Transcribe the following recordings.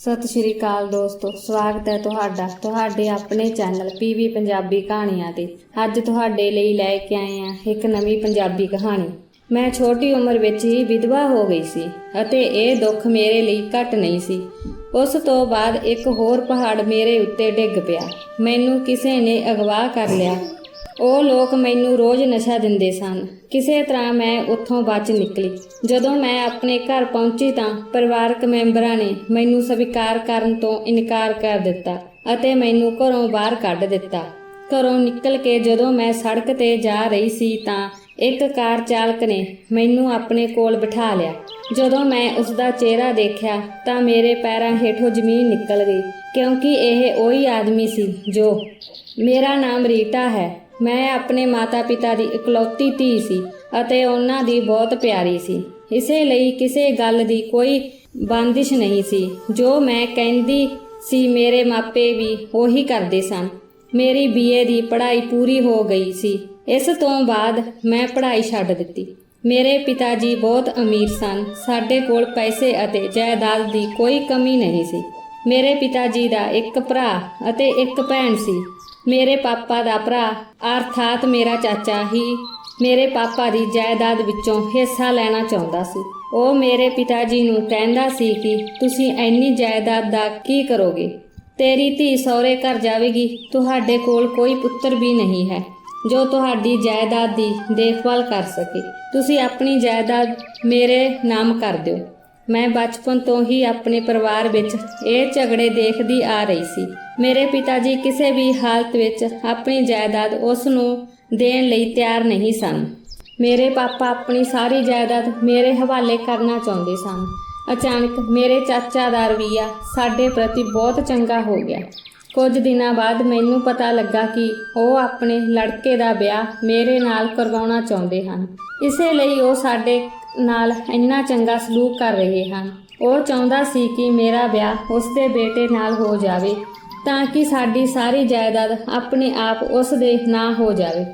ਸਤਿ ਸ਼੍ਰੀ ਅਕਾਲ ਦੋਸਤੋ, ਸਵਾਗਤ ਹੈ ਤੁਹਾਡੇ ਆਪਣੇ ਚੈਨਲ ਪੀਵੀ ਪੰਜਾਬੀ ਕਹਾਣੀਆਂ ਤੇ। ਅੱਜ ਤੁਹਾਡੇ ਲਈ ਲੈ ਕੇ ਆਏ ਹਾਂ ਇੱਕ ਨਵੀਂ ਪੰਜਾਬੀ ਕਹਾਣੀ। ਮੈਂ ਛੋਟੀ ਉਮਰ ਵਿੱਚ ਹੀ ਵਿਧਵਾ ਹੋ ਗਈ ਸੀ ਅਤੇ ਇਹ ਦੁੱਖ ਮੇਰੇ ਲਈ ਘੱਟ ਨਹੀਂ ਸੀ। ਉਸ ਤੋਂ ਬਾਅਦ ਇੱਕ ਹੋਰ ਪਹਾੜ ਮੇਰੇ ਉੱਤੇ ਡਿੱਗ ਪਿਆ। ਮੈਨੂੰ ਕਿਸੇ ਨੇ ਅਗਵਾ ਕਰ ਲਿਆ। ਉਹ ਲੋਕ ਮੈਨੂੰ ਰੋਜ਼ ਨਸ਼ਾ ਦਿੰਦੇ ਸਨ। ਕਿਸੇ ਤਰ੍ਹਾਂ ਮੈਂ ਉੱਥੋਂ ਬਚ ਨਿਕਲੀ। ਜਦੋਂ ਮੈਂ ਆਪਣੇ ਘਰ ਪਹੁੰਚੀ ਤਾਂ ਪਰਿਵਾਰਕ ਮੈਂਬਰਾਂ ਨੇ ਮੈਨੂੰ ਸਵੀਕਾਰ ਕਰਨ ਤੋਂ ਇਨਕਾਰ ਕਰ ਦਿੱਤਾ ਅਤੇ ਮੈਨੂੰ ਘਰੋਂ ਬਾਹਰ ਕੱਢ ਦਿੱਤਾ। ਘਰੋਂ ਨਿਕਲ ਕੇ ਜਦੋਂ ਮੈਂ ਸੜਕ ਤੇ ਜਾ ਰਹੀ ਸੀ ਤਾਂ ਇੱਕ ਕਾਰ ਚਾਲਕ ਨੇ ਮੈਨੂੰ ਆਪਣੇ ਕੋਲ ਬਿਠਾ ਲਿਆ। ਜਦੋਂ ਮੈਂ ਉਸ ਦਾ ਚਿਹਰਾ ਦੇਖਿਆ ਤਾਂ ਮੇਰੇ ਪੈਰਾਂ ਹੇਠੋਂ ਜ਼ਮੀਨ ਨਿਕਲ ਗਈ, ਕਿਉਂਕਿ ਇਹ ਉਹੀ ਆਦਮੀ ਸੀ ਜੋ। ਮੇਰਾ ਨਾਮ ਰੀਟਾ ਹੈ। ਮੈਂ ਆਪਣੇ ਮਾਤਾ ਪਿਤਾ ਦੀ ਇਕਲੌਤੀ ਧੀ ਸੀ ਅਤੇ ਉਹਨਾਂ ਦੀ ਬਹੁਤ ਪਿਆਰੀ ਸੀ। ਇਸੇ ਲਈ ਕਿਸੇ ਗੱਲ ਦੀ ਕੋਈ ਬੰਦਿਸ਼ ਨਹੀਂ ਸੀ। ਜੋ ਮੈਂ ਕਹਿੰਦੀ ਸੀ ਮੇਰੇ ਮਾਪੇ ਵੀ ਉਹੀ ਕਰਦੇ ਸਨ। ਮੇਰੀ BA ਦੀ ਪੜ੍ਹਾਈ ਪੂਰੀ ਹੋ ਗਈ ਸੀ। ਇਸ ਤੋਂ ਬਾਅਦ ਮੈਂ ਪੜ੍ਹਾਈ ਛੱਡ ਦਿੱਤੀ। ਮੇਰੇ ਪਿਤਾ ਜੀ ਬਹੁਤ ਅਮੀਰ ਸਨ। ਸਾਡੇ ਕੋਲ ਪੈਸੇ ਅਤੇ ਜਾਇਦਾਦ ਦੀ ਕੋਈ ਕਮੀ ਨਹੀਂ ਸੀ। ਮੇਰੇ ਪਿਤਾ ਜੀ ਦਾ ਇੱਕ ਭਰਾ ਅਤੇ ਇੱਕ ਭੈਣ ਸੀ। ਮੇਰੇ ਪਾਪਾ ਦਾ ਭਰਾ ਅਰਥਾਤ ਮੇਰਾ ਚਾਚਾ ਹੀ ਮੇਰੇ ਪਾਪਾ ਦੀ ਜਾਇਦਾਦ ਵਿੱਚੋਂ ਹਿੱਸਾ ਲੈਣਾ ਚਾਹੁੰਦਾ ਸੀ। ਉਹ ਮੇਰੇ ਪਿਤਾ ਜੀ ਨੂੰ ਕਹਿੰਦਾ ਸੀ ਕਿ ਤੁਸੀਂ ਇੰਨੀ ਜਾਇਦਾਦ ਦਾ ਕੀ ਕਰੋਗੇ? ਤੇਰੀ ਧੀ ਸਹੁਰੇ ਘਰ ਜਾਵੇਗੀ। ਤੁਹਾਡੇ ਕੋਲ ਕੋਈ ਪੁੱਤਰ ਵੀ ਨਹੀਂ ਹੈ ਜੋ ਤੁਹਾਡੀ ਜਾਇਦਾਦ ਦੀ ਦੇਖਭਾਲ ਕਰ ਸਕੇ। ਤੁਸੀਂ ਆਪਣੀ ਜਾਇਦਾਦ ਮੇਰੇ ਨਾਮ ਕਰ ਦਿਓ। ਮੈਂ ਬਚਪਨ ਤੋਂ ਹੀ ਆਪਣੇ ਪਰਿਵਾਰ ਵਿੱਚ ਇਹ ਝਗੜੇ ਦੇਖਦੀ ਆ ਰਹੀ ਸੀ। ਮੇਰੇ ਪਿਤਾ ਜੀ ਕਿਸੇ ਵੀ ਹਾਲਤ ਵਿੱਚ ਆਪਣੀ ਜਾਇਦਾਦ ਉਸ ਨੂੰ ਦੇਣ ਲਈ ਤਿਆਰ ਨਹੀਂ ਸਨ। ਮੇਰੇ ਪਾਪਾ ਆਪਣੀ ਸਾਰੀ ਜਾਇਦਾਦ ਮੇਰੇ ਹਵਾਲੇ ਕਰਨਾ ਚਾਹੁੰਦੇ ਸਨ। ਅਚਾਨਕ ਮੇਰੇ ਚਾਚਾ ਦਾ ਰਵੱਈਆ ਸਾਡੇ ਪ੍ਰਤੀ ਬਹੁਤ ਚੰਗਾ ਹੋ ਗਿਆ। ਕੁਝ ਦਿਨਾਂ ਬਾਅਦ ਮੈਨੂੰ ਪਤਾ ਲੱਗਾ ਕਿ ਉਹ ਆਪਣੇ ਲੜਕੇ ਦਾ ਵਿਆਹ ਮੇਰੇ ਨਾਲ ਕਰਵਾਉਣਾ ਚਾਹੁੰਦੇ ਹਨ। ਇਸੇ ਲਈ ਉਹ ਸਾਡੇ ਨਾਲ ਇੰਨਾ ਚੰਗਾ ਸਲੂਕ ਕਰ ਰਹੇ ਹਨ। ਉਹ ਚਾਹੁੰਦਾ ਸੀ ਕਿ ਮੇਰਾ ਵਿਆਹ ਉਸ ਦੇ ਬੇਟੇ ਨਾਲ ਹੋ ਜਾਵੇ ਤਾਂ ਕਿ ਸਾਡੀ ਸਾਰੀ ਜਾਇਦਾਦ ਆਪਣੇ ਆਪ ਉਸ ਦੇ ਨਾਂ ਹੋ ਜਾਵੇ।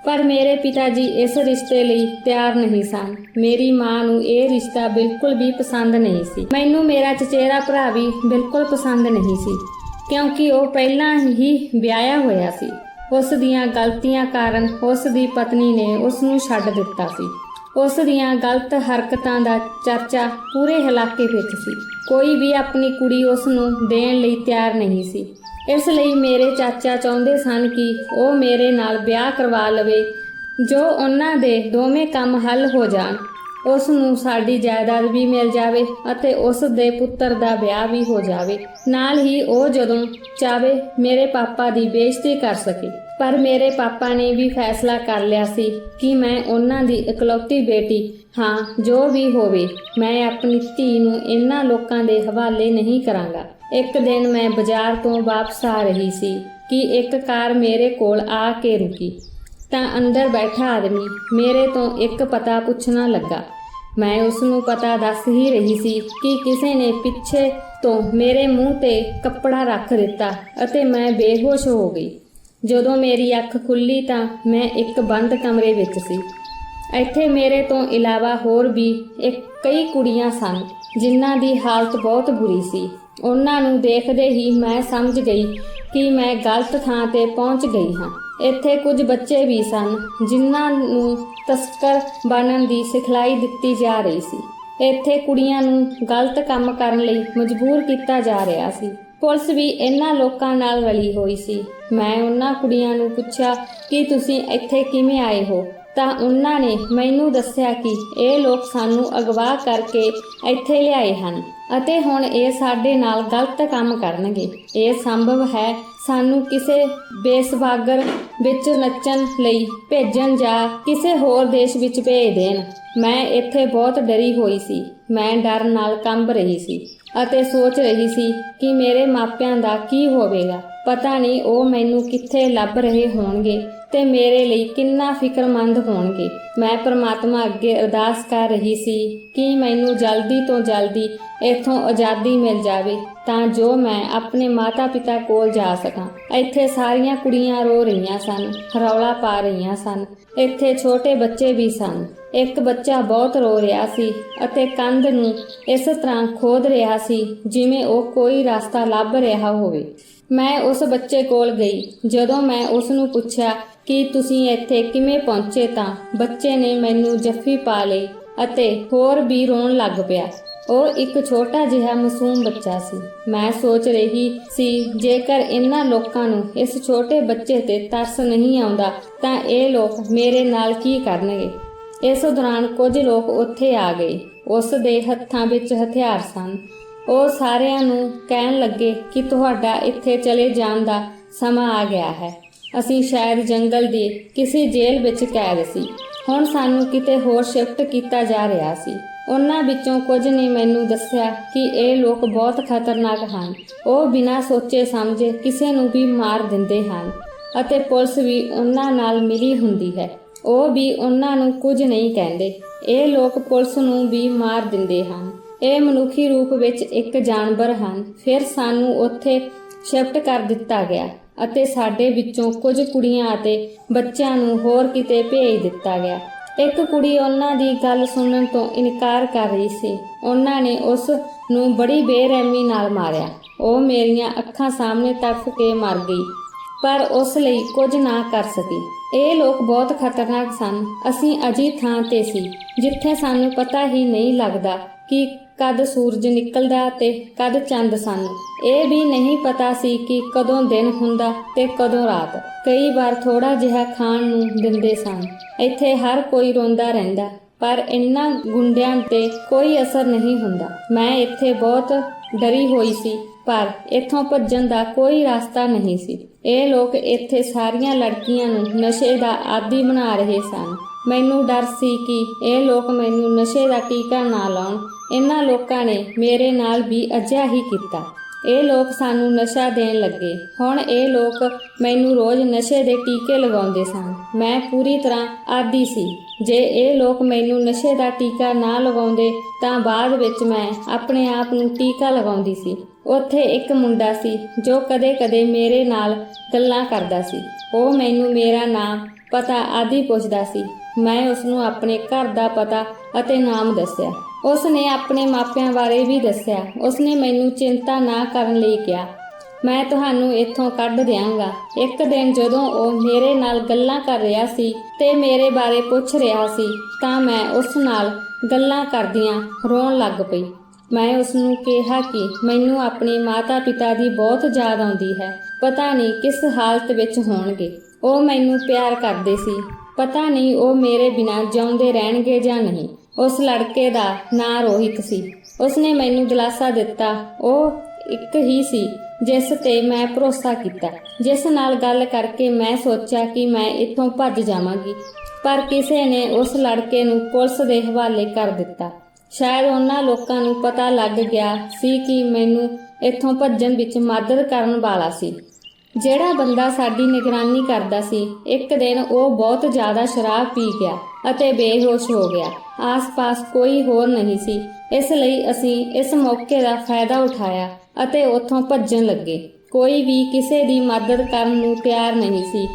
ਪਰ ਮੇਰੇ ਪਿਤਾ ਜੀ ਇਸ ਰਿਸ਼ਤੇ ਲਈ ਤਿਆਰ ਨਹੀਂ ਸਨ। ਮੇਰੀ ਮਾਂ ਨੂੰ ਇਹ ਰਿਸ਼ਤਾ ਬਿਲਕੁਲ ਵੀ ਪਸੰਦ ਨਹੀਂ ਸੀ। ਮੈਨੂੰ ਮੇਰਾ ਚਚੇਰਾ ਭਰਾ ਵੀ ਬਿਲਕੁਲ ਪਸੰਦ ਨਹੀਂ ਸੀ, ਕਿਉਂਕਿ ਉਹ ਪਹਿਲਾਂ ਹੀ ਵਿਆਹਿਆ ਹੋਇਆ ਸੀ। ਉਸ ਦੀਆਂ ਗਲਤੀਆਂ ਕਾਰਨ ਉਸ ਦੀ ਪਤਨੀ ਨੇ ਉਸ ਨੂੰ ਛੱਡ ਦਿੱਤਾ ਸੀ। ਉਸ ਦੀਆਂ ਗਲਤ ਹਰਕਤਾਂ ਦਾ ਚਰਚਾ ਪੂਰੇ ਇਲਾਕੇ ਵਿੱਚ ਸੀ। ਕੋਈ ਵੀ ਆਪਣੀ ਕੁੜੀ ਉਸ ਨੂੰ ਦੇਣ ਲਈ ਤਿਆਰ ਨਹੀਂ ਸੀ। ਇਸ ਲਈ ਮੇਰੇ ਚਾਚਾ ਚਾਹੁੰਦੇ ਸਨ ਕਿ ਉਹ ਮੇਰੇ ਨਾਲ ਵਿਆਹ ਕਰਵਾ ਲਵੇ, ਜੋ ਉਹਨਾਂ ਦੇ ਦੋਵੇਂ ਕੰਮ ਹੱਲ ਹੋ ਜਾਣ। ਉਸ ਨੂੰ ਸਾਡੀ ਜਾਇਦਾਦ ਵੀ ਮਿਲ ਜਾਵੇ ਅਤੇ ਉਸ ਦੇ ਪੁੱਤਰ ਦਾ ਵਿਆਹ ਵੀ ਹੋ ਜਾਵੇ। ਨਾਲ ਹੀ ਉਹ ਜਦੋਂ ਚਾਹੇ ਮੇਰੇ ਪਾਪਾ ਦੀ ਬੇਇੱਜ਼ਤੀ ਕਰ ਸਕੇ। ਪਰ ਮੇਰੇ ਪਾਪਾ ਨੇ ਵੀ ਫੈਸਲਾ ਕਰ ਲਿਆ ਸੀ ਕਿ ਮੈਂ ਉਹਨਾਂ ਦੀ ਇਕਲੌਤੀ ਬੇਟੀ ਹਾਂ। ਜੋ ਵੀ ਹੋਵੇ, ਮੈਂ ਆਪਣੀ ਧੀ ਨੂੰ ਇਹਨਾਂ ਲੋਕਾਂ ਦੇ ਹਵਾਲੇ ਨਹੀਂ ਕਰਾਂਗਾ। ਇੱਕ ਦਿਨ ਮੈਂ ਬਾਜ਼ਾਰ ਤੋਂ ਵਾਪਸ ਆ ਰਹੀ ਸੀ ਕਿ ਇੱਕ ਕਾਰ ਮੇਰੇ ਕੋਲ ਆ ਕੇ ਰੁਕੀ ਤਾਂ ਅੰਦਰ ਬੈਠਾ ਆਦਮੀ ਮੇਰੇ ਤੋਂ ਇੱਕ ਪਤਾ ਪੁੱਛਣਾ ਲੱਗਾ। ਮੈਂ ਉਸ ਨੂੰ ਪਤਾ ਦੱਸ ਹੀ ਰਹੀ ਸੀ ਕਿ ਕਿਸੇ ਨੇ ਪਿੱਛੇ ਤੋਂ ਮੇਰੇ ਮੂੰਹ ਤੇ ਕੱਪੜਾ ਰੱਖ ਦਿੱਤਾ ਅਤੇ ਮੈਂ ਬੇਹੋਸ਼ ਹੋ ਗਈ। ਜਦੋਂ ਮੇਰੀ ਅੱਖ ਖੁੱਲੀ ਤਾਂ ਮੈਂ ਇੱਕ ਬੰਦ ਕਮਰੇ ਵਿੱਚ ਸੀ। ਇੱਥੇ ਮੇਰੇ ਤੋਂ ਇਲਾਵਾ ਹੋਰ ਵੀ ਕਈ ਕੁੜੀਆਂ ਸਨ ਜਿਨ੍ਹਾਂ ਦੀ ਹਾਲਤ ਬਹੁਤ ਬੁਰੀ ਸੀ। ਉਹਨਾਂ ਨੂੰ ਦੇਖਦੇ ਹੀ ਮੈਂ ਸਮਝ ਗਈ ਕਿ ਮੈਂ ਗਲਤ ਥਾਂ ਤੇ ਪਹੁੰਚ ਗਈ ਹਾਂ। ਇੱਥੇ ਕੁਝ ਬੱਚੇ ਵੀ ਸਨ ਜਿਨ੍ਹਾਂ ਨੂੰ ਤਸਕਰ ਬਣਨ ਦੀ ਸਿਖਲਾਈ ਦਿੱਤੀ ਜਾ ਰਹੀ ਸੀ। ਇੱਥੇ ਕੁੜੀਆਂ ਨੂੰ ਗਲਤ ਕੰਮ ਕਰਨ ਲਈ ਮਜਬੂਰ ਕੀਤਾ ਜਾ ਰਿਹਾ ਸੀ। ਪੁਲਿਸ ਵੀ ਇਹਨਾਂ ਲੋਕਾਂ ਨਾਲ ਰਲੀ ਹੋਈ ਸੀ। ਮੈਂ ਉਹਨਾਂ ਕੁੜੀਆਂ ਨੂੰ ਪੁੱਛਿਆ ਕਿ ਤੁਸੀਂ ਇੱਥੇ ਕਿਵੇਂ ਆਏ ਹੋ ਤਾਂ ਉਹਨਾਂ ਨੇ ਮੈਨੂੰ ਦੱਸਿਆ ਕਿ ਇਹ ਲੋਕ ਸਾਨੂੰ ਅਗਵਾ ਕਰਕੇ ਇੱਥੇ ਲਿਆਏ ਹਨ ਅਤੇ ਹੁਣ ਇਹ ਸਾਡੇ ਨਾਲ ਗਲਤ ਕੰਮ ਕਰਨਗੇ। ਇਹ ਸੰਭਵ ਹੈ ਸਾਨੂੰ ਕਿਸੇ ਬੇਸਵਾਗਰ ਵਿੱਚ ਨੱਚਣ ਲਈ ਭੇਜਣ ਜਾਂ ਕਿਸੇ ਹੋਰ ਦੇਸ਼ ਵਿੱਚ ਭੇਜ ਦੇਣ। ਮੈਂ ਇੱਥੇ ਬਹੁਤ ਡਰੀ ਹੋਈ ਸੀ। ਮੈਂ ਡਰ ਨਾਲ ਕੰਬ ਰਹੀ ਸੀ ਅਤੇ ਸੋਚ ਰਹੀ ਸੀ ਕਿ ਮੇਰੇ ਮਾਪਿਆਂ ਦਾ ਕੀ ਹੋਵੇਗਾ। ਪਤਾ ਨਹੀਂ ਉਹ ਮੈਨੂੰ ਕਿੱਥੇ ਲੱਭ ਰਹੇ ਹੋਣਗੇ ਤੇ ਮੇਰੇ ਲਈ ਕਿੰਨਾ ਫਿਕਰਮੰਦ ਹੋਣਗੇ। ਮੈਂ ਪ੍ਰਮਾਤਮਾ ਅੱਗੇ ਅਰਦਾਸ ਕਰ ਰਹੀ ਸੀ ਕਿ ਮੈਨੂੰ ਜਲਦੀ ਤੋਂ ਜਲਦੀ ਇੱਥੋਂ ਆਜ਼ਾਦੀ ਮਿਲ ਜਾਵੇ ਤਾਂ ਜੋ ਮੈਂ ਆਪਣੇ ਮਾਤਾ ਪਿਤਾ ਕੋਲ ਜਾ ਸਕਾਂ। ਇੱਥੇ ਸਾਰੀਆਂ ਕੁੜੀਆਂ ਰੋ ਰਹੀਆਂ ਸਨ, ਰੌਲਾ ਪਾ ਰਹੀਆਂ ਸਨ। ਇੱਥੇ ਛੋਟੇ ਬੱਚੇ ਵੀ ਸਨ। ਇੱਕ ਬੱਚਾ ਬਹੁਤ ਰੋ ਰਿਹਾ ਸੀ ਅਤੇ ਕੰਧ ਨੂੰ ਇਸ ਤਰ੍ਹਾਂ ਖੋਦ ਰਿਹਾ ਸੀ ਜਿਵੇਂ ਉਹ ਕੋਈ ਰਸਤਾ ਲੱਭ ਰਿਹਾ ਹੋਵੇ। ਮੈਂ ਉਸ ਬੱਚੇ ਕੋਲ ਗਈ। ਜਦੋਂ ਮੈਂ ਉਸ ਨੂੰ ਪੁੱਛਿਆ ਕਿ ਤੁਸੀਂ ਇੱਥੇ ਕਿਵੇਂ ਪਹੁੰਚੇ ਤਾਂ ਬੱਚੇ ਨੇ ਮੈਨੂੰ ਜੱਫੀ ਪਾ ਲਈ ਅਤੇ ਹੋਰ ਵੀ ਰੋਣ ਲੱਗ ਪਿਆ। ਉਹ ਇੱਕ ਛੋਟਾ ਜਿਹਾ ਮਾਸੂਮ ਬੱਚਾ ਸੀ। ਮੈਂ ਸੋਚ ਰਹੀ ਸੀ ਜੇਕਰ ਇਹਨਾਂ ਲੋਕਾਂ ਨੂੰ ਇਸ ਛੋਟੇ ਬੱਚੇ ਤੇ ਤਰਸ ਨਹੀਂ ਆਉਂਦਾ ਤਾਂ ਇਹ ਲੋਕ ਮੇਰੇ ਨਾਲ ਕੀ ਕਰਨਗੇ। ਇਸ ਦੌਰਾਨ ਕੁਝ ਲੋਕ ਉੱਥੇ ਆ ਗਏ। ਉਸ ਦੇ ਹੱਥਾਂ ਵਿੱਚ ਹਥਿਆਰ ਸਨ। ਉਹ ਸਾਰਿਆਂ ਨੂੰ ਕਹਿਣ ਲੱਗੇ ਕਿ ਤੁਹਾਡਾ ਇੱਥੇ ਚਲੇ ਜਾਣ ਦਾ ਸਮਾਂ ਆ ਗਿਆ ਹੈ। ਅਸੀਂ ਸ਼ਾਇਦ ਜੰਗਲ ਦੀ ਕਿਸੇ ਜੇਲ੍ਹ ਵਿੱਚ ਕੈਦ ਸੀ। ਹੁਣ ਸਾਨੂੰ ਕਿਤੇ ਹੋਰ ਸ਼ਿਫਟ ਕੀਤਾ ਜਾ ਰਿਹਾ ਸੀ। ਉਹਨਾਂ ਵਿੱਚੋਂ ਕੁਝ ਨੇ ਮੈਨੂੰ ਦੱਸਿਆ ਕਿ ਇਹ ਲੋਕ ਬਹੁਤ ਖਤਰਨਾਕ ਹਨ। ਉਹ ਬਿਨਾਂ ਸੋਚੇ ਸਮਝੇ ਕਿਸੇ ਨੂੰ ਵੀ ਮਾਰ ਦਿੰਦੇ ਹਨ ਅਤੇ ਪੁਲਿਸ ਵੀ ਉਹਨਾਂ ਨਾਲ ਮਿਲੀ ਹੁੰਦੀ ਹੈ। ਉਹ ਵੀ ਉਹਨਾਂ ਨੂੰ ਕੁਝ ਨਹੀਂ ਕਹਿੰਦੇ। ਇਹ ਲੋਕ ਪੁਲਿਸ ਨੂੰ ਵੀ ਮਾਰ ਦਿੰਦੇ ਹਨ। ਇਹ ਮਨੁੱਖੀ ਰੂਪ ਵਿੱਚ ਇੱਕ ਜਾਨਵਰ ਹਨ। ਫਿਰ ਸਾਨੂੰ ਉੱਥੇ ਸ਼ਿਫਟ ਕਰ ਦਿੱਤਾ ਗਿਆ ਅਤੇ ਸਾਡੇ ਵਿੱਚੋਂ ਕੁਝ ਕੁੜੀਆਂ ਅਤੇ ਬੱਚਿਆਂ ਨੂੰ ਹੋਰ ਕਿਤੇ ਭੇਜ ਦਿੱਤਾ ਗਿਆ। ਇੱਕ ਕੁੜੀ ਉਹਨਾਂ ਦੀ ਗੱਲ ਸੁਣਨ ਤੋਂ ਇਨਕਾਰ ਕਰ ਰਹੀ ਸੀ। ਉਹਨਾਂ ਨੇ ਉਸ ਨੂੰ ਬੜੀ ਬੇਰਹਿਮੀ ਨਾਲ ਮਾਰਿਆ। ਉਹ ਮੇਰੀਆਂ ਅੱਖਾਂ ਸਾਹਮਣੇ ਤੜਫ ਕੇ ਮਰ ਗਈ, ਪਰ ਉਸ ਲਈ ਕੁਝ ਨਾ ਕਰ ਸਕੀ। ਇਹ ਲੋਕ ਬਹੁਤ ਖਤਰਨਾਕ ਸਨ। ਅਸੀਂ ਅਜਿਹੀ ਥਾਂ ਤੇ ਸੀ ਜਿੱਥੇ ਸਾਨੂੰ ਪਤਾ ਹੀ ਨਹੀਂ ਲੱਗਦਾ ਕਿ ਕਦ ਸੂਰਜ ਨਿਕਲਦਾ ਤੇ ਕਦ ਚੰਦ। ਸਾਨੂੰ ਇਹ ਵੀ ਨਹੀਂ ਪਤਾ ਸੀ ਕਿ ਕਦੋਂ ਦਿਨ ਹੁੰਦਾ ਤੇ ਕਦੋਂ ਰਾਤ। ਕਈ ਵਾਰ ਥੋੜਾ ਜਿਹਾ ਖਾਣ ਨੂੰ ਦਿੰਦੇ ਸਨ। ਇੱਥੇ ਹਰ ਕੋਈ ਰੋਂਦਾ ਰਹਿੰਦਾ, ਪਰ ਇਹਨਾਂ ਗੁੰਡਿਆਂ ਤੇ ਕੋਈ ਅਸਰ ਨਹੀਂ ਹੁੰਦਾ। ਮੈਂ ਇੱਥੇ ਬਹੁਤ ਡਰੀ ਹੋਈ ਸੀ, ਪਰ ਇੱਥੋਂ ਭੱਜਣ ਦਾ ਕੋਈ ਰਸਤਾ ਨਹੀਂ ਸੀ। ਇਹ ਲੋਕ ਇੱਥੇ ਸਾਰੀਆਂ ਲੜਕੀਆਂ ਨੂੰ ਨਸ਼ੇ ਦਾ ਆਦੀ ਬਣਾ ਰਹੇ ਸਨ। ਮੈਨੂੰ ਡਰ ਸੀ ਕਿ ਇਹ ਲੋਕ ਮੈਨੂੰ ਨਸ਼ੇ ਦਾ ਟੀਕਾ ਨਾ ਲਾਉਣ। ਇਹਨਾਂ ਲੋਕਾਂ ਨੇ ਮੇਰੇ ਨਾਲ ਵੀ ਅਜਿਹਾ ਹੀ ਕੀਤਾ। ਇਹ ਲੋਕ ਸਾਨੂੰ ਨਸ਼ਾ ਦੇਣ ਲੱਗੇ। ਹੁਣ ਇਹ ਲੋਕ ਮੈਨੂੰ ਰੋਜ਼ ਨਸ਼ੇ ਦੇ ਟੀਕੇ ਲਗਾਉਂਦੇ ਸਨ। ਮੈਂ ਪੂਰੀ ਤਰ੍ਹਾਂ ਆਦੀ ਸੀ। ਜੇ ਇਹ ਲੋਕ ਮੈਨੂੰ ਨਸ਼ੇ ਦਾ ਟੀਕਾ ਨਾ ਲਗਾਉਂਦੇ ਤਾਂ ਬਾਅਦ ਵਿੱਚ ਮੈਂ ਆਪਣੇ ਆਪ ਨੂੰ ਟੀਕਾ ਲਗਾਉਂਦੀ ਸੀ। ਉੱਥੇ ਇੱਕ ਮੁੰਡਾ ਸੀ ਜੋ ਕਦੇ-ਕਦੇ ਮੇਰੇ ਨਾਲ ਗੱਲਾਂ ਕਰਦਾ ਸੀ। ਉਹ ਮੈਨੂੰ ਮੇਰਾ ਨਾਮ, ਪਤਾ ਆਦਿ ਪੁੱਛਦਾ ਸੀ। ਮੈਂ ਉਸ ਨੂੰ ਆਪਣੇ ਘਰ ਦਾ ਪਤਾ ਅਤੇ ਨਾਮ ਦੱਸਿਆ। ਉਸ ਨੇ ਆਪਣੇ ਮਾਪਿਆਂ ਬਾਰੇ ਵੀ ਦੱਸਿਆ। ਉਸ ਨੇ ਮੈਨੂੰ ਚਿੰਤਾ ਨਾ ਕਰਨ ਲਈ ਕਿਹਾ, ਮੈਂ ਤੁਹਾਨੂੰ ਇੱਥੋਂ ਕੱਢ ਦਿਆਂਗਾ। ਇੱਕ ਦਿਨ ਜਦੋਂ ਉਹ ਮੇਰੇ ਨਾਲ ਗੱਲਾਂ ਕਰ ਰਿਹਾ ਸੀ ਤੇ ਮੇਰੇ ਬਾਰੇ ਪੁੱਛ ਰਿਹਾ ਸੀ ਤਾਂ ਮੈਂ ਉਸ ਨਾਲ ਗੱਲਾਂ ਕਰਦਿਆਂ ਰੋਣ ਲੱਗ ਪਈ। ਮੈਂ ਉਸ ਨੂੰ ਕਿਹਾ ਕਿ ਮੈਨੂੰ ਆਪਣੇ ਮਾਤਾ ਪਿਤਾ ਦੀ ਬਹੁਤ ਯਾਦ ਆਉਂਦੀ ਹੈ। ਪਤਾ ਨਹੀਂ ਕਿਸ ਹਾਲਤ ਵਿੱਚ ਹੋਣਗੇ। ਉਹ ਮੈਨੂੰ ਪਿਆਰ ਕਰਦੇ ਸੀ। ਪਤਾ ਨਹੀਂ ਉਹ ਮੇਰੇ ਬਿਨਾਂ ਜਿਉਂਦੇ ਰਹਿਣਗੇ ਜਾਂ ਨਹੀਂ। ਉਸ ਲੜਕੇ ਦਾ ਨਾਂ ਰੋਹਿਤ ਸੀ। ਉਸਨੇ ਮੈਨੂੰ ਦਿਲਾਸਾ ਦਿੱਤਾ। ਉਹ ਇੱਕ ਹੀ ਸੀ ਜਿਸ ਤੇ ਮੈਂ ਭਰੋਸਾ ਕੀਤਾ, ਜਿਸ ਨਾਲ ਗੱਲ ਕਰਕੇ ਮੈਂ ਸੋਚਿਆ ਕਿ ਮੈਂ ਇੱਥੋਂ ਭੱਜ ਜਾਵਾਂਗੀ। ਪਰ ਕਿਸੇ ਨੇ ਉਸ ਲੜਕੇ ਨੂੰ ਪੁਲਿਸ ਦੇ ਹਵਾਲੇ ਕਰ ਦਿੱਤਾ। ਸ਼ਾਇਦ ਉਹਨਾਂ ਲੋਕਾਂ ਨੂੰ ਪਤਾ ਲੱਗ ਗਿਆ ਸੀ ਕਿ ਮੈਨੂੰ ਇੱਥੋਂ ਭੱਜਣ ਵਿੱਚ ਮਦਦ ਕਰਨ ਵਾਲਾ ਸੀ। ਜਿਹੜਾ ਬੰਦਾ ਸਾਡੀ ਨਿਗਰਾਨੀ ਕਰਦਾ ਸੀ, ਇੱਕ ਦਿਨ ਉਹ ਬਹੁਤ ਜ਼ਿਆਦਾ ਸ਼ਰਾਬ ਪੀ ਗਿਆ ਅਤੇ ਬੇਹੋਸ਼ ਹੋ ਗਿਆ। ਆਸ-ਪਾਸ ਕੋਈ ਹੋਰ ਨਹੀਂ ਸੀ, ਇਸ ਲਈ ਅਸੀਂ ਇਸ ਮੌਕੇ ਦਾ ਫਾਇਦਾ ਉਠਾਇਆ ਅਤੇ ਉੱਥੋਂ ਭੱਜਣ ਲੱਗੇ। ਕੋਈ ਵੀ ਕਿਸੇ ਦੀ ਮਦਦ ਕਰਨ ਨੂੰ ਤਿਆਰ ਨਹੀਂ ਸੀ।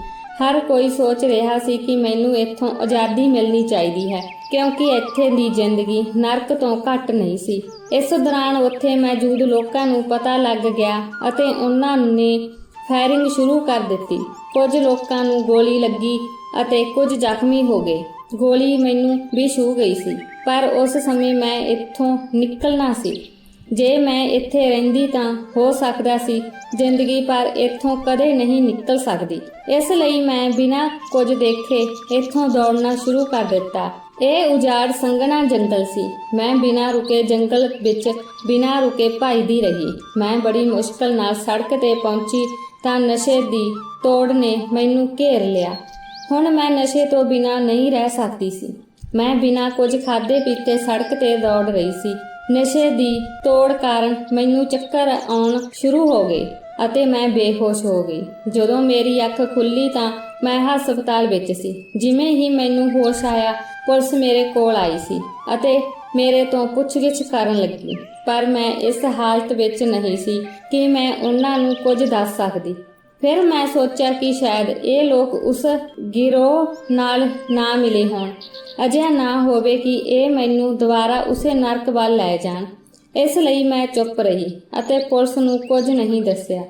ਹਰ ਕੋਈ ਸੋਚ ਰਿਹਾ ਸੀ ਕਿ ਮੈਨੂੰ ਇੱਥੋਂ ਆਜ਼ਾਦੀ ਮਿਲਣੀ ਚਾਹੀਦੀ ਹੈ, ਕਿਉਂਕਿ ਇੱਥੇ ਦੀ ਜ਼ਿੰਦਗੀ ਨਰਕ ਤੋਂ ਘੱਟ ਨਹੀਂ ਸੀ। ਇਸ ਦੌਰਾਨ ਉੱਥੇ ਮੌਜੂਦ ਲੋਕਾਂ ਨੂੰ ਪਤਾ ਲੱਗ ਗਿਆ ਅਤੇ ਉਹਨਾਂ ਨੇ ਫਾਇਰਿੰਗ ਸ਼ੁਰੂ ਕਰ ਦਿੱਤੀ। ਕੁਝ ਲੋਕਾਂ ਨੂੰ ਗੋਲੀ ਲੱਗੀ ਅਤੇ ਕੁਝ ਜ਼ਖਮੀ ਹੋ ਗਏ। ਗੋਲੀ ਮੈਨੂੰ ਵੀ ਛੂਹ ਗਈ ਸੀ, ਪਰ ਉਸ ਸਮੇਂ ਮੈਂ ਇੱਥੋਂ ਨਿਕਲਣਾ ਸੀ। ਜੇ ਮੈਂ ਇੱਥੇ ਰਹਿੰਦੀ ਤਾਂ ਹੋ ਸਕਦਾ ਸੀ ਜ਼ਿੰਦਗੀ ਪਰ ਇੱਥੋਂ ਕਦੇ ਨਹੀਂ ਨਿਕਲ ਸਕਦੀ। ਇਸ ਲਈ ਮੈਂ ਬਿਨਾਂ ਕੁਝ ਦੇਖੇ ਇੱਥੋਂ ਦੌੜਨਾ ਸ਼ੁਰੂ ਕਰ ਦਿੱਤਾ। ਇਹ ਉਜਾੜ ਸੰਘਣਾ ਜੰਗਲ ਸੀ। ਮੈਂ ਬਿਨਾਂ ਰੁਕੇ ਜੰਗਲ ਵਿੱਚ ਬਿਨਾਂ ਰੁਕੇ ਭੱਜਦੀ ਰਹੀ। ਮੈਂ ਬੜੀ ਮੁਸ਼ਕਲ ਨਾਲ ਸੜਕ ਤੇ ਪਹੁੰਚੀ ਤਾਂ ਨਸ਼ੇ ਦੀ ਤੋੜ ਨੇ ਮੈਨੂੰ ਘੇਰ ਲਿਆ। ਹੁਣ ਮੈਂ ਨਸ਼ੇ ਤੋਂ ਬਿਨਾਂ ਨਹੀਂ ਰਹਿ ਸਕਦੀ ਸੀ। ਮੈਂ ਬਿਨਾਂ ਕੁਝ ਖਾਧੇ ਪੀਤੇ ਸੜਕ ਤੇ ਦੌੜ ਰਹੀ ਸੀ। ਨਸ਼ੇ ਦੀ ਤੋੜ ਕਾਰਨ ਮੈਨੂੰ ਚੱਕਰ ਆਉਣ ਸ਼ੁਰੂ ਹੋ ਗਏ। ਅਤੇ ਮੈਂ ਬੇਹੋਸ਼ ਹੋ ਗਈ। ਜਦੋਂ ਮੇਰੀ ਅੱਖ ਖੁੱਲੀ ਤਾਂ ਮੈਂ ਹਸਪਤਾਲ ਵਿੱਚ ਸੀ। ਜਿਵੇਂ ਹੀ ਮੈਨੂੰ ਹੋਸ਼ ਆਇਆ, ਪੁਲਿਸ ਮੇਰੇ ਕੋਲ ਆਈ ਸੀ ਅਤੇ ਮੇਰੇ ਤੋਂ ਪੁੱਛਗਿੱਛ ਕਰਨ ਲੱਗੀ, ਪਰ ਮੈਂ ਇਸ ਹਾਲਤ ਵਿੱਚ ਨਹੀਂ ਸੀ ਕਿ ਮੈਂ ਉਹਨਾਂ ਨੂੰ ਕੁਝ ਦੱਸ ਸਕਦੀ। ਫਿਰ ਮੈਂ ਸੋਚਿਆ ਕਿ ਸ਼ਾਇਦ ਇਹ ਲੋਕ ਉਸ ਗਿਰੋਹ ਨਾਲ ਨਾ ਮਿਲੇ ਹੋਣ। ਅਜਿਹਾ ਨਾ ਹੋਵੇ ਕਿ ਇਹ ਮੈਨੂੰ ਦੁਬਾਰਾ ਉਸੇ ਨਰਕ ਵੱਲ ਲੈ ਜਾਣ। ਇਸ ਲਈ ਮੈਂ ਚੁੱਪ ਰਹੀ ਅਤੇ ਪੁਲਿਸ ਨੂੰ ਕੁਝ ਨਹੀਂ ਦੱਸਿਆ।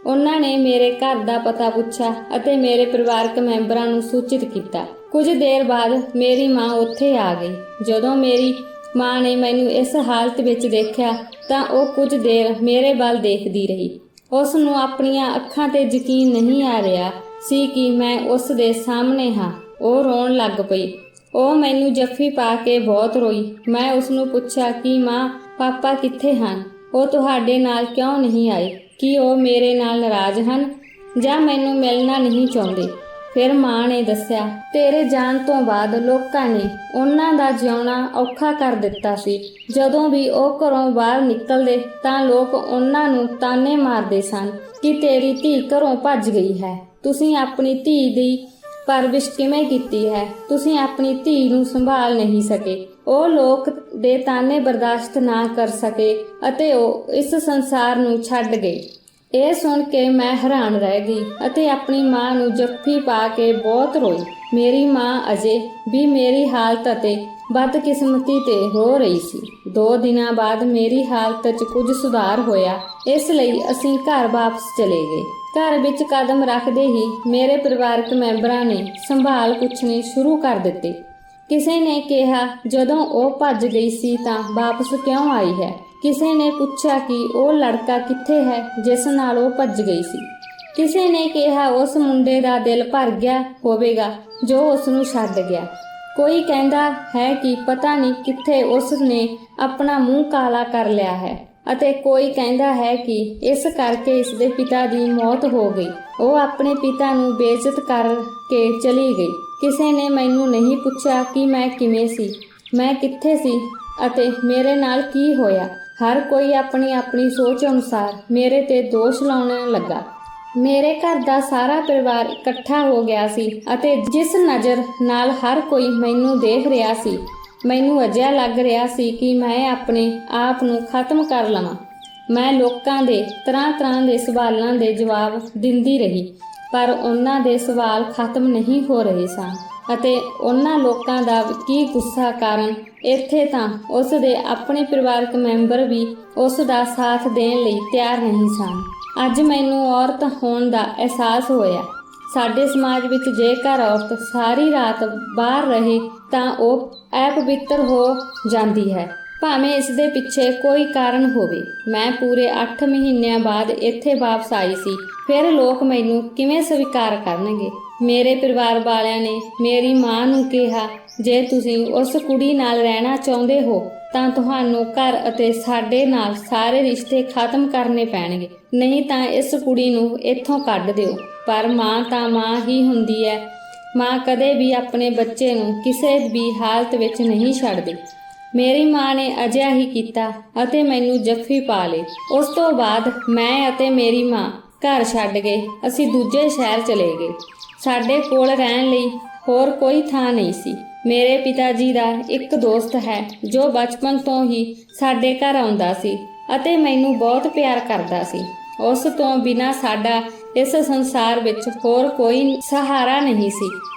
ਉਹਨਾਂ ਨੇ ਮੇਰੇ ਘਰ ਦਾ ਪਤਾ ਪੁੱਛਿਆ ਅਤੇ ਮੇਰੇ ਪਰਿਵਾਰਕ ਮੈਂਬਰਾਂ ਨੂੰ ਸੂਚਿਤ ਕੀਤਾ। ਕੁਝ ਦੇਰ ਬਾਅਦ ਮੇਰੀ ਮਾਂ ਉੱਥੇ ਆ ਗਈ। ਜਦੋਂ ਮੇਰੀ ਮਾਂ ਨੇ ਮੈਨੂੰ ਇਸ ਹਾਲਤ ਵਿੱਚ ਦੇਖਿਆ ਤਾਂ ਉਹ ਕੁਝ ਦੇਰ ਮੇਰੇ ਵੱਲ ਦੇਖਦੀ ਰਹੀ। ਉਸ ਨੂੰ ਆਪਣੀਆਂ ਅੱਖਾਂ ਤੇ ਯਕੀਨ ਨਹੀਂ ਆ ਰਿਹਾ ਸੀ ਕਿ ਮੈਂ ਉਸ ਦੇ ਸਾਹਮਣੇ ਹਾਂ। ਉਹ ਰੋਣ ਲੱਗ ਪਈ। ਉਹ ਮੈਨੂੰ ਜੱਫੀ ਪਾ ਕੇ ਬਹੁਤ ਰੋਈ। ਮੈਂ ਉਸ ਨੂੰ ਪੁੱਛਿਆ ਕਿ ਮਾਂ, ਪਾਪਾ ਕਿੱਥੇ ਹਨ? ਉਹ ਤੁਹਾਡੇ ਨਾਲ ਕਿਉਂ ਨਹੀਂ ਆਏ? ਕੀ ਉਹ ਮੇਰੇ ਨਾਲ ਨਾਰਾਜ਼ ਹਨ ਜਾਂ ਮੈਨੂੰ ਮਿਲਣਾ ਨਹੀਂ ਚਾਹੁੰਦੇ? ਫਿਰ ਮਾਂ ਨੇ ਦੱਸਿਆ, ਤੇਰੇ ਜਾਣ ਤੋਂ ਬਾਅਦ ਲੋਕਾਂ ਨੇ ਉਹਨਾਂ ਦਾ ਜਿਉਣਾ ਔਖਾ ਕਰ ਦਿੱਤਾ ਸੀ। ਜਦੋਂ ਵੀ ਉਹ ਘਰੋਂ ਬਾਹਰ ਨਿਕਲਦੇ ਤਾਂ ਲੋਕ ਉਹਨਾਂ ਨੂੰ ਤਾਨੇ ਮਾਰਦੇ ਸਨ ਕਿ ਤੇਰੀ ਧੀ ਘਰੋਂ ਭੱਜ ਗਈ ਹੈ। ਤੁਸੀਂ ਆਪਣੀ ਧੀ ਦੀ ਪਰਵਰਿਸ਼ ਕਿਵੇਂ ਕੀਤੀ ਹੈ? ਤੁਸੀਂ ਆਪਣੀ ਧੀ ਨੂੰ ਸੰਭਾਲ ਨਹੀਂ ਸਕੇ। ਉਹ ਲੋਕ ਦੇ ਤਾਨੇ ਬਰਦਾਸ਼ਤ ਨਾ ਕਰ ਸਕੇ ਅਤੇ ਉਹ ਇਸ ਸੰਸਾਰ ਨੂੰ ਛੱਡ ਗਏ। ਇਹ ਸੁਣ ਕੇ ਮੈਂ ਹੈਰਾਨ ਰਹਿ ਗਈ ਅਤੇ ਆਪਣੀ ਮਾਂ ਨੂੰ ਜੱਫੀ ਪਾ ਕੇ ਬਹੁਤ ਰੋਈ। ਮੇਰੀ ਮਾਂ ਅਜੇ ਵੀ ਮੇਰੀ ਹਾਲਤ ਅਤੇ ਬਦਕਿਸਮਤੀ ਤੇ ਰੋ ਰਹੀ ਸੀ। 2 ਦਿਨਾਂ ਬਾਅਦ ਮੇਰੀ ਹਾਲਤ 'ਚ ਕੁਝ ਸੁਧਾਰ ਹੋਇਆ, ਇਸ ਲਈ ਅਸੀਂ ਘਰ ਵਾਪਸ ਚਲੇ ਗਏ। ਘਰ ਵਿੱਚ ਕਦਮ ਰੱਖਦੇ ਹੀ ਮੇਰੇ ਪਰਿਵਾਰਕ ਮੈਂਬਰਾਂ ਨੇ ਸੰਭਾਲ ਪੁੱਛਣੇ ਸ਼ੁਰੂ ਕਰ ਦਿੱਤੇ। ਕਿਸੇ ਨੇ ਕਿਹਾ, ਜਦੋਂ ਉਹ ਭੱਜ ਗਈ ਸੀ ਤਾਂ ਵਾਪਸ ਕਿਉਂ ਆਈ ਹੈ? ਕਿਸੇ ਨੇ ਪੁੱਛਿਆ ਕਿ ਉਹ ਲੜਕਾ ਕਿੱਥੇ ਹੈ ਜਿਸ ਨਾਲ ਉਹ ਭੱਜ ਗਈ ਸੀ? ਕਿਸੇ ਨੇ ਕਿਹਾ ਉਸ ਮੁੰਡੇ ਦਾ ਦਿਲ ਭਰ ਗਿਆ ਹੋਵੇਗਾ ਜੋ ਉਸ ਨੂੰ ਛੱਡ ਗਿਆ। ਕੋਈ ਕਹਿੰਦਾ ਹੈ ਕਿ ਪਤਾ ਨਹੀਂ ਕਿੱਥੇ ਉਸ ਨੇ ਆਪਣਾ ਮੂੰਹ ਕਾਲਾ ਕਰ ਲਿਆ ਹੈ ਅਤੇ ਕੋਈ ਕਹਿੰਦਾ ਹੈ ਕਿ ਇਸ ਕਰਕੇ ਇਸ ਦੇ ਪਿਤਾ ਦੀ ਮੌਤ ਹੋ ਗਈ। ਉਹ ਆਪਣੇ ਪਿਤਾ ਨੂੰ ਬੇਇੱਜ਼ਤ ਕਰਕੇ ਚਲੀ ਗਈ। ਕਿਸੇ ਨੇ ਮੈਨੂੰ ਨਹੀਂ ਪੁੱਛਿਆ ਕਿ ਮੈਂ ਕਿਵੇਂ ਸੀ, ਮੈਂ ਕਿੱਥੇ ਸੀ ਅਤੇ ਮੇਰੇ ਨਾਲ ਕੀ ਹੋਇਆ। ਹਰ ਕੋਈ ਆਪਣੀ ਆਪਣੀ ਸੋਚ ਅਨੁਸਾਰ ਮੇਰੇ ਤੇ ਦੋਸ਼ ਲਾਉਣ ਲੱਗਾ। ਮੇਰੇ ਘਰ ਦਾ ਸਾਰਾ ਪਰਿਵਾਰ ਇਕੱਠਾ ਹੋ ਗਿਆ ਸੀ ਅਤੇ ਜਿਸ ਨਜ਼ਰ ਨਾਲ ਹਰ ਕੋਈ ਮੈਨੂੰ ਦੇਖ ਰਿਹਾ ਸੀ, ਮੈਨੂੰ ਅਜਿਹਾ ਲੱਗ ਰਿਹਾ ਸੀ ਕਿ ਮੈਂ ਆਪਣੇ ਆਪ ਨੂੰ ਖਤਮ ਕਰ ਲਵਾਂ। ਮੈਂ ਲੋਕਾਂ ਦੇ ਤਰ੍ਹਾਂ ਦੇ ਸਵਾਲਾਂ ਦੇ ਜਵਾਬ ਦਿੰਦੀ ਰਹੀ, ਪਰ ਉਹਨਾਂ ਦੇ ਸਵਾਲ ਖਤਮ ਨਹੀਂ ਹੋ ਰਹੇ ਸਨ ਅਤੇ ਉਹਨਾਂ ਲੋਕਾਂ ਦਾ ਕੀ ਗੁੱਸਾ ਕਾਰਨ ਇੱਥੇ ਤਾਂ ਉਸ ਦੇ ਆਪਣੇ ਪਰਿਵਾਰਕ ਮੈਂਬਰ ਵੀ ਉਸ ਦਾ ਸਾਥ ਦੇਣ ਲਈ ਤਿਆਰ ਨਹੀਂ ਸਨ। ਅੱਜ ਮੈਨੂੰ ਔਰਤ ਹੋਣ ਦਾ ਅਹਿਸਾਸ ਹੋਇਆ। ਸਾਡੇ ਸਮਾਜ ਵਿੱਚ ਜੇਕਰ ਔਰਤ ਸਾਰੀ ਰਾਤ ਬਾਹਰ ਰਹੇ ਤਾਂ ਉਹ ਅਪਵਿੱਤਰ ਹੋ ਜਾਂਦੀ ਹੈ, ਭਾਵੇਂ ਇਸ ਦੇ ਪਿੱਛੇ ਕੋਈ ਕਾਰਨ ਹੋਵੇ। ਮੈਂ ਪੂਰੇ 8 ਮਹੀਨਿਆਂ ਬਾਅਦ ਇੱਥੇ ਵਾਪਸ ਆਈ ਸੀ। ਫਿਰ ਲੋਕ ਮੈਨੂੰ ਕਿਵੇਂ ਸਵੀਕਾਰ ਕਰਨਗੇ? ਮੇਰੇ ਪਰਿਵਾਰ ਵਾਲਿਆਂ ਨੇ ਮੇਰੀ ਮਾਂ ਨੂੰ ਕਿਹਾ, ਜੇ ਤੁਸੀਂ ਉਸ ਕੁੜੀ ਨਾਲ ਰਹਿਣਾ ਚਾਹੁੰਦੇ ਹੋ ਤਾਂ ਤੁਹਾਨੂੰ ਘਰ ਅਤੇ ਸਾਡੇ ਨਾਲ ਸਾਰੇ ਰਿਸ਼ਤੇ ਖਤਮ ਕਰਨੇ ਪੈਣਗੇ, ਨਹੀਂ ਤਾਂ ਇਸ ਕੁੜੀ ਨੂੰ ਇੱਥੋਂ ਕੱਢ ਦਿਓ। ਪਰ ਮਾਂ ਤਾਂ ਮਾਂ ਹੀ ਹੁੰਦੀ ਹੈ। ਮਾਂ ਕਦੇ ਵੀ ਆਪਣੇ ਬੱਚੇ ਨੂੰ ਕਿਸੇ ਵੀ ਹਾਲਤ ਵਿੱਚ ਨਹੀਂ ਛੱਡਦੀ। ਮੇਰੀ ਮਾਂ ਨੇ ਅਜਿਹਾ ਹੀ ਕੀਤਾ ਅਤੇ ਮੈਨੂੰ ਜੱਫੀ ਪਾ ਲਈ। ਉਸ ਤੋਂ ਬਾਅਦ ਮੈਂ ਅਤੇ ਮੇਰੀ ਮਾਂ ਘਰ ਛੱਡ ਗਏ। ਅਸੀਂ ਦੂਜੇ ਸ਼ਹਿਰ ਚਲੇ ਗਏ। ਸਾਡੇ ਕੋਲ ਰਹਿਣ ਲਈ ਹੋਰ ਕੋਈ ਥਾਂ ਨਹੀਂ ਸੀ। ਮੇਰੇ ਪਿਤਾ ਜੀ ਦਾ ਇੱਕ ਦੋਸਤ ਹੈ ਜੋ ਬਚਪਨ ਤੋਂ ਹੀ ਸਾਡੇ ਘਰ ਆਉਂਦਾ ਸੀ ਅਤੇ ਮੈਨੂੰ ਬਹੁਤ ਪਿਆਰ ਕਰਦਾ ਸੀ। ਉਸ ਤੋਂ ਬਿਨਾਂ ਸਾਡਾ ਇਸ ਸੰਸਾਰ ਵਿੱਚ ਹੋਰ ਕੋਈ ਸਹਾਰਾ ਨਹੀਂ ਸੀ।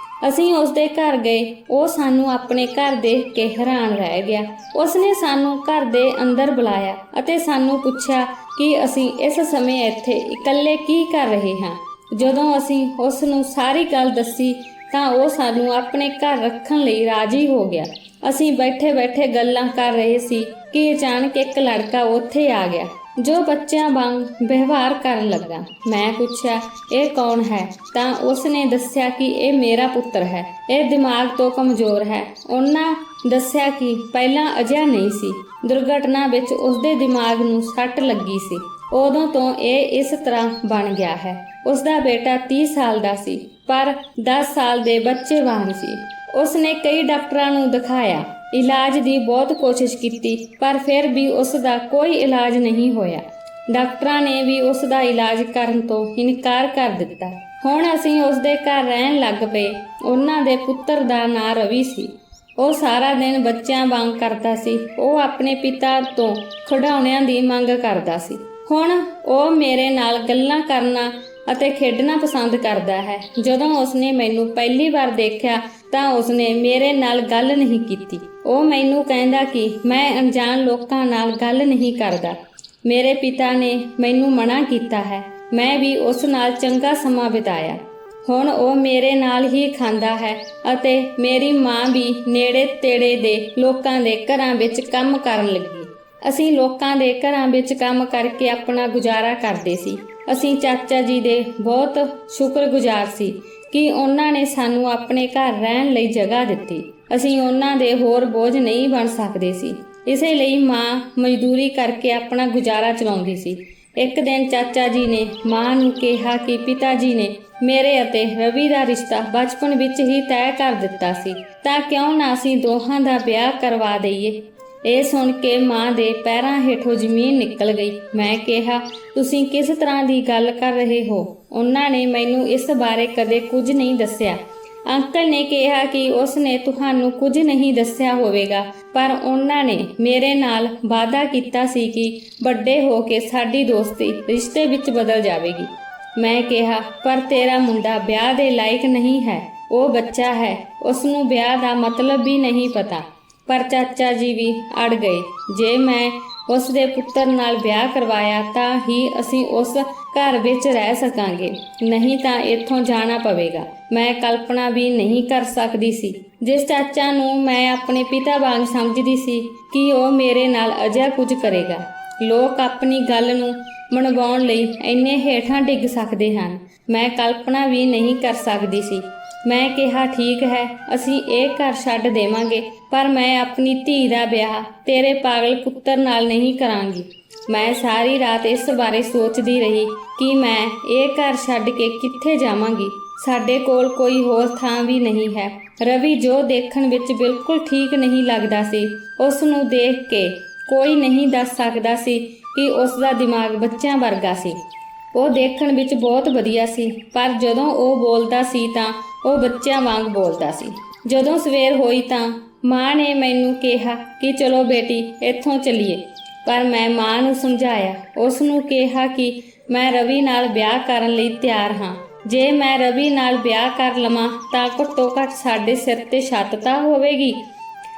ਅਸੀਂ ਉਸ ਦੇ ਘਰ ਗਏ। ਉਹ ਸਾਨੂੰ ਆਪਣੇ ਘਰ ਦੇਖ ਕੇ ਹੈਰਾਨ ਰਹਿ ਗਿਆ। ਉਸ ਨੇ ਸਾਨੂੰ ਘਰ ਦੇ ਅੰਦਰ ਬੁਲਾਇਆ ਅਤੇ ਸਾਨੂੰ ਪੁੱਛਿਆ ਕਿ ਅਸੀਂ ਇਸ ਸਮੇਂ ਇੱਥੇ ਇਕੱਲੇ ਕੀ ਕਰ ਰਹੇ ਹਾਂ। ਜਦੋਂ ਅਸੀਂ ਉਸ ਨੂੰ ਸਾਰੀ ਗੱਲ ਦੱਸੀ ਤਾਂ ਉਹ ਸਾਨੂੰ ਆਪਣੇ ਘਰ ਰੱਖਣ ਲਈ ਰਾਜ਼ੀ ਹੋ ਗਿਆ। ਅਸੀਂ ਬੈਠੇ ਗੱਲਾਂ ਕਰ ਰਹੇ ਸੀ ਕਿ ਅਚਾਨਕ ਇੱਕ ਲੜਕਾ ਉੱਥੇ ਆ ਗਿਆ ਜੋ ਬੱਚਿਆਂ ਵਾਂਗ ਵਿਵਹਾਰ ਕਰਨ ਲੱਗਾ। ਮੈਂ ਪੁੱਛਿਆ, ਇਹ ਕੌਣ ਹੈ? ਤਾਂ ਉਸ ਨੇ ਦੱਸਿਆ ਕਿ ਇਹ ਮੇਰਾ ਪੁੱਤਰ ਹੈ। ਇਹ ਦਿਮਾਗ ਤੋਂ ਕਮਜ਼ੋਰ ਹੈ। ਉਹਨਾਂ ਦੱਸਿਆ ਕਿ ਪਹਿਲਾਂ ਅਜਿਹਾ ਨਹੀਂ ਸੀ। ਦੁਰਘਟਨਾ ਵਿੱਚ ਉਸਦੇ ਦਿਮਾਗ ਨੂੰ ਸੱਟ ਲੱਗੀ ਸੀ। ਉਦੋਂ ਤੋਂ ਇਹ ਇਸ ਤਰ੍ਹਾਂ ਬਣ ਗਿਆ ਹੈ। ਉਸਦਾ ਬੇਟਾ 30 ਸਾਲ ਦਾ ਸੀ ਪਰ 10 ਸਾਲ ਦੇ ਬੱਚੇ ਵਾਂਗ ਸੀ। ਉਸਨੇ ਕਈ ਡਾਕਟਰਾਂ ਨੂੰ ਦਿਖਾਇਆ, ਇਲਾਜ ਦੀ ਬਹੁਤ ਕੋਸ਼ਿਸ਼ ਕੀਤੀ, ਪਰ ਫਿਰ ਵੀ ਉਸ ਦਾ ਕੋਈ ਇਲਾਜ ਨਹੀਂ ਹੋਇਆ। ਡਾਕਟਰਾਂ ਨੇ ਵੀ ਉਸ ਦਾ ਇਲਾਜ ਕਰਨ ਤੋਂ ਇਨਕਾਰ ਕਰ ਦਿੱਤਾ। ਹੁਣ ਅਸੀਂ ਉਸ ਦੇ ਘਰ ਰਹਿਣ ਲੱਗ ਪਏ। ਉਹਨਾਂ ਦੇ ਪੁੱਤਰ ਦਾ ਨਾਂ ਰਵੀ ਸੀ। ਉਹ ਸਾਰਾ ਦਿਨ ਬੱਚਿਆਂ ਵਾਂਗ ਕਰਦਾ ਸੀ। ਉਹ ਆਪਣੇ ਪਿਤਾ ਤੋਂ ਖਿਡੌਣਿਆਂ ਦੀ ਮੰਗ ਕਰਦਾ ਸੀ। ਹੁਣ ਉਹ ਮੇਰੇ ਨਾਲ ਗੱਲਾਂ ਕਰਨਾ ਅਤੇ ਖੇਡਣਾ ਪਸੰਦ ਕਰਦਾ ਹੈ। ਜਦੋਂ ਉਸਨੇ ਮੈਨੂੰ ਪਹਿਲੀ ਵਾਰ ਦੇਖਿਆ ਤਾਂ ਉਸਨੇ ਮੇਰੇ ਨਾਲ ਗੱਲ ਨਹੀਂ ਕੀਤੀ। ਉਹ ਮੈਨੂੰ ਕਹਿੰਦਾ ਕਿ ਮੈਂ ਅਣਜਾਣ ਲੋਕਾਂ ਨਾਲ ਗੱਲ ਨਹੀਂ ਕਰਦਾ। ਮੇਰੇ ਪਿਤਾ ਨੇ ਮੈਨੂੰ ਮਨਾ ਕੀਤਾ ਹੈ। ਮੈਂ ਵੀ ਉਸ ਨਾਲ ਚੰਗਾ ਸਮਾਂ ਬਿਤਾਇਆ। ਹੁਣ ਉਹ ਮੇਰੇ ਨਾਲ ਹੀ ਖਾਂਦਾ ਹੈ ਅਤੇ ਮੇਰੀ ਮਾਂ ਵੀ ਨੇੜੇ ਤੇੜੇ ਦੇ ਲੋਕਾਂ ਦੇ ਘਰਾਂ ਵਿੱਚ ਕੰਮ ਕਰਨ ਲੱਗੀ। ਅਸੀਂ ਲੋਕਾਂ ਦੇ ਘਰਾਂ ਵਿੱਚ ਕੰਮ ਕਰਕੇ ਆਪਣਾ ਗੁਜ਼ਾਰਾ ਕਰਦੇ ਸੀ। ਅਸੀਂ ਚਾਚਾ ਜੀ ਦੇ ਬਹੁਤ ਸ਼ੁਕਰਗੁਜ਼ਾਰ ਸੀ ਕਿ ਉਹਨਾਂ ਨੇ ਸਾਨੂੰ ਆਪਣੇ ਘਰ ਰਹਿਣ ਲਈ ਜਗ੍ਹਾ ਦਿੱਤੀ। ਅਸੀਂ ਉਹਨਾਂ ਦੇ ਹੋਰ ਬੋਝ ਨਹੀਂ ਬਣ ਸਕਦੇ ਸੀ। ਇਸੇ ਲਈ ਮਾਂ ਮਜ਼ਦੂਰੀ ਕਰਕੇ ਆਪਣਾ ਗੁਜ਼ਾਰਾ ਚਲਾਉਂਦੀ ਸੀ। ਇੱਕ ਦਿਨ ਚਾਚਾ ਜੀ ਨੇ ਮਾਂ ਨੂੰ ਕਿਹਾ ਕਿ ਪਿਤਾ ਜੀ ਨੇ ਮੇਰੇ ਅਤੇ ਰਵੀ ਦਾ ਰਿਸ਼ਤਾ ਬਚਪਨ ਵਿੱਚ ਹੀ ਤੈਅ ਕਰ ਦਿੱਤਾ ਸੀ, ਤਾਂ ਕਿਉਂ ਨਾ ਅਸੀਂ ਦੋਹਾਂ ਦਾ ਵਿਆਹ ਕਰਵਾ ਦਈਏ। ਇਹ ਸੁਣ ਕੇ ਮਾਂ ਦੇ ਪੈਰਾਂ ਹੇਠੋਂ ਜ਼ਮੀਨ ਨਿਕਲ ਗਈ। ਮੈਂ ਕਿਹਾ, ਤੁਸੀਂ ਕਿਸ ਤਰ੍ਹਾਂ ਦੀ ਗੱਲ ਕਰ ਰਹੇ ਹੋ? ਉਹਨਾਂ ਨੇ ਮੈਨੂੰ ਇਸ ਬਾਰੇ ਕਦੇ ਕੁਝ ਨਹੀਂ ਦੱਸਿਆ। ਅੰਕਲ ਨੇ ਕਿਹਾ ਕਿ ਉਸ ਨੇ ਤੁਹਾਨੂੰ ਕੁਝ ਨਹੀਂ ਦੱਸਿਆ ਹੋਵੇਗਾ, ਪਰ ਉਹਨਾਂ ਨੇ ਮੇਰੇ ਨਾਲ ਵਾਅਦਾ ਕੀਤਾ ਸੀ ਕਿ ਵੱਡੇ ਹੋ ਕੇ ਸਾਡੀ ਦੋਸਤੀ ਰਿਸ਼ਤੇ ਵਿੱਚ ਬਦਲ ਜਾਵੇਗੀ। ਮੈਂ ਕਿਹਾ, ਪਰ ਤੇਰਾ ਮੁੰਡਾ ਵਿਆਹ ਦੇ ਲਾਇਕ ਨਹੀਂ ਹੈ। ਉਹ ਬੱਚਾ ਹੈ, ਉਸ ਨੂੰ ਵਿਆਹ ਦਾ ਮਤਲਬ ਵੀ ਨਹੀਂ ਪਤਾ। ਪਰ ਚਾਚਾ ਜੀ ਵੀ ਅੜ ਗਏ। ਜੇ ਮੈਂ ਉਸ ਦੇ ਪੁੱਤਰ ਨਾਲ ਵਿਆਹ ਕਰਵਾਇਆ ਤਾਂ ਹੀ ਅਸੀਂ ਉਸ ਘਰ ਵਿੱਚ ਰਹਿ ਸਕਾਂਗੇ, ਨਹੀਂ ਤਾਂ ਇੱਥੋਂ ਜਾਣਾ ਪਵੇਗਾ। ਮੈਂ ਕਲਪਨਾ ਵੀ ਨਹੀਂ ਕਰ ਸਕਦੀ ਸੀ। ਜਿਸ ਚਾਚਾ ਨੂੰ ਮੈਂ ਆਪਣੇ ਪਿਤਾ ਵਾਂਗ ਸਮਝਦੀ ਸੀ ਕਿ ਉਹ ਮੇਰੇ ਨਾਲ ਅਜਿਹਾ ਕੁਝ ਕਰੇਗਾ। ਲੋਕ ਆਪਣੀ ਗੱਲ ਨੂੰ ਮਨਵਾਉਣ ਲਈ ਇੰਨੇ ਹੇਠਾਂ ਡਿੱਗ ਸਕਦੇ ਹਨ, ਮੈਂ ਕਲਪਨਾ ਵੀ ਨਹੀਂ ਕਰ ਸਕਦੀ ਸੀ। ਮੈਂ ਕਿਹਾ, ਠੀਕ ਹੈ, ਅਸੀਂ ਇਹ ਘਰ ਛੱਡ ਦੇਵਾਂਗੇ, ਪਰ ਮੈਂ ਆਪਣੀ ਧੀ ਦਾ ਵਿਆਹ ਤੇਰੇ ਪਾਗਲ ਪੁੱਤਰ ਨਾਲ ਨਹੀਂ ਕਰਾਂਗੀ। ਮੈਂ ਸਾਰੀ ਰਾਤ ਇਸ ਬਾਰੇ ਸੋਚਦੀ ਰਹੀ ਕਿ ਮੈਂ ਇਹ ਘਰ ਛੱਡ ਕੇ ਕਿੱਥੇ ਜਾਵਾਂਗੀ। ਸਾਡੇ ਕੋਲ ਕੋਈ ਹੋਰ ਥਾਂ ਵੀ ਨਹੀਂ ਹੈ। ਰਵੀ, ਜੋ ਦੇਖਣ ਵਿੱਚ ਬਿਲਕੁਲ ਠੀਕ ਨਹੀਂ ਲੱਗਦਾ ਸੀ, ਉਸ ਨੂੰ ਦੇਖ ਕੇ ਕੋਈ ਨਹੀਂ ਦੱਸ ਸਕਦਾ ਸੀ ਕਿ ਉਸ ਦਾ ਦਿਮਾਗ ਬੱਚਿਆਂ ਵਰਗਾ ਸੀ। ਉਹ ਦੇਖਣ ਵਿੱਚ ਬਹੁਤ ਵਧੀਆ ਸੀ, ਪਰ ਜਦੋਂ ਉਹ ਬੋਲਦਾ ਸੀ ਤਾਂ ਉਹ ਬੱਚਿਆਂ ਵਾਂਗ ਬੋਲਦਾ ਸੀ। ਜਦੋਂ ਸਵੇਰ ਹੋਈ ਤਾਂ ਮਾਂ ਨੇ ਮੈਨੂੰ ਕਿਹਾ ਕਿ ਚਲੋ ਬੇਟੀ, ਇੱਥੋਂ ਚੱਲੀਏ। ਪਰ ਮੈਂ ਮਾਂ ਨੂੰ ਸਮਝਾਇਆ। ਉਸ ਨੂੰ ਕਿਹਾ ਕਿ ਮੈਂ ਰਵੀ ਨਾਲ ਵਿਆਹ ਕਰਨ ਲਈ ਤਿਆਰ ਹਾਂ। ਜੇ ਮੈਂ ਰਵੀ ਨਾਲ ਵਿਆਹ ਕਰ ਲਵਾਂ ਤਾਂ ਘੱਟੋ ਘੱਟ ਸਾਡੇ ਸਿਰ ਤੇ ਛੱਤ ਤਾਂ ਹੋਵੇਗੀ।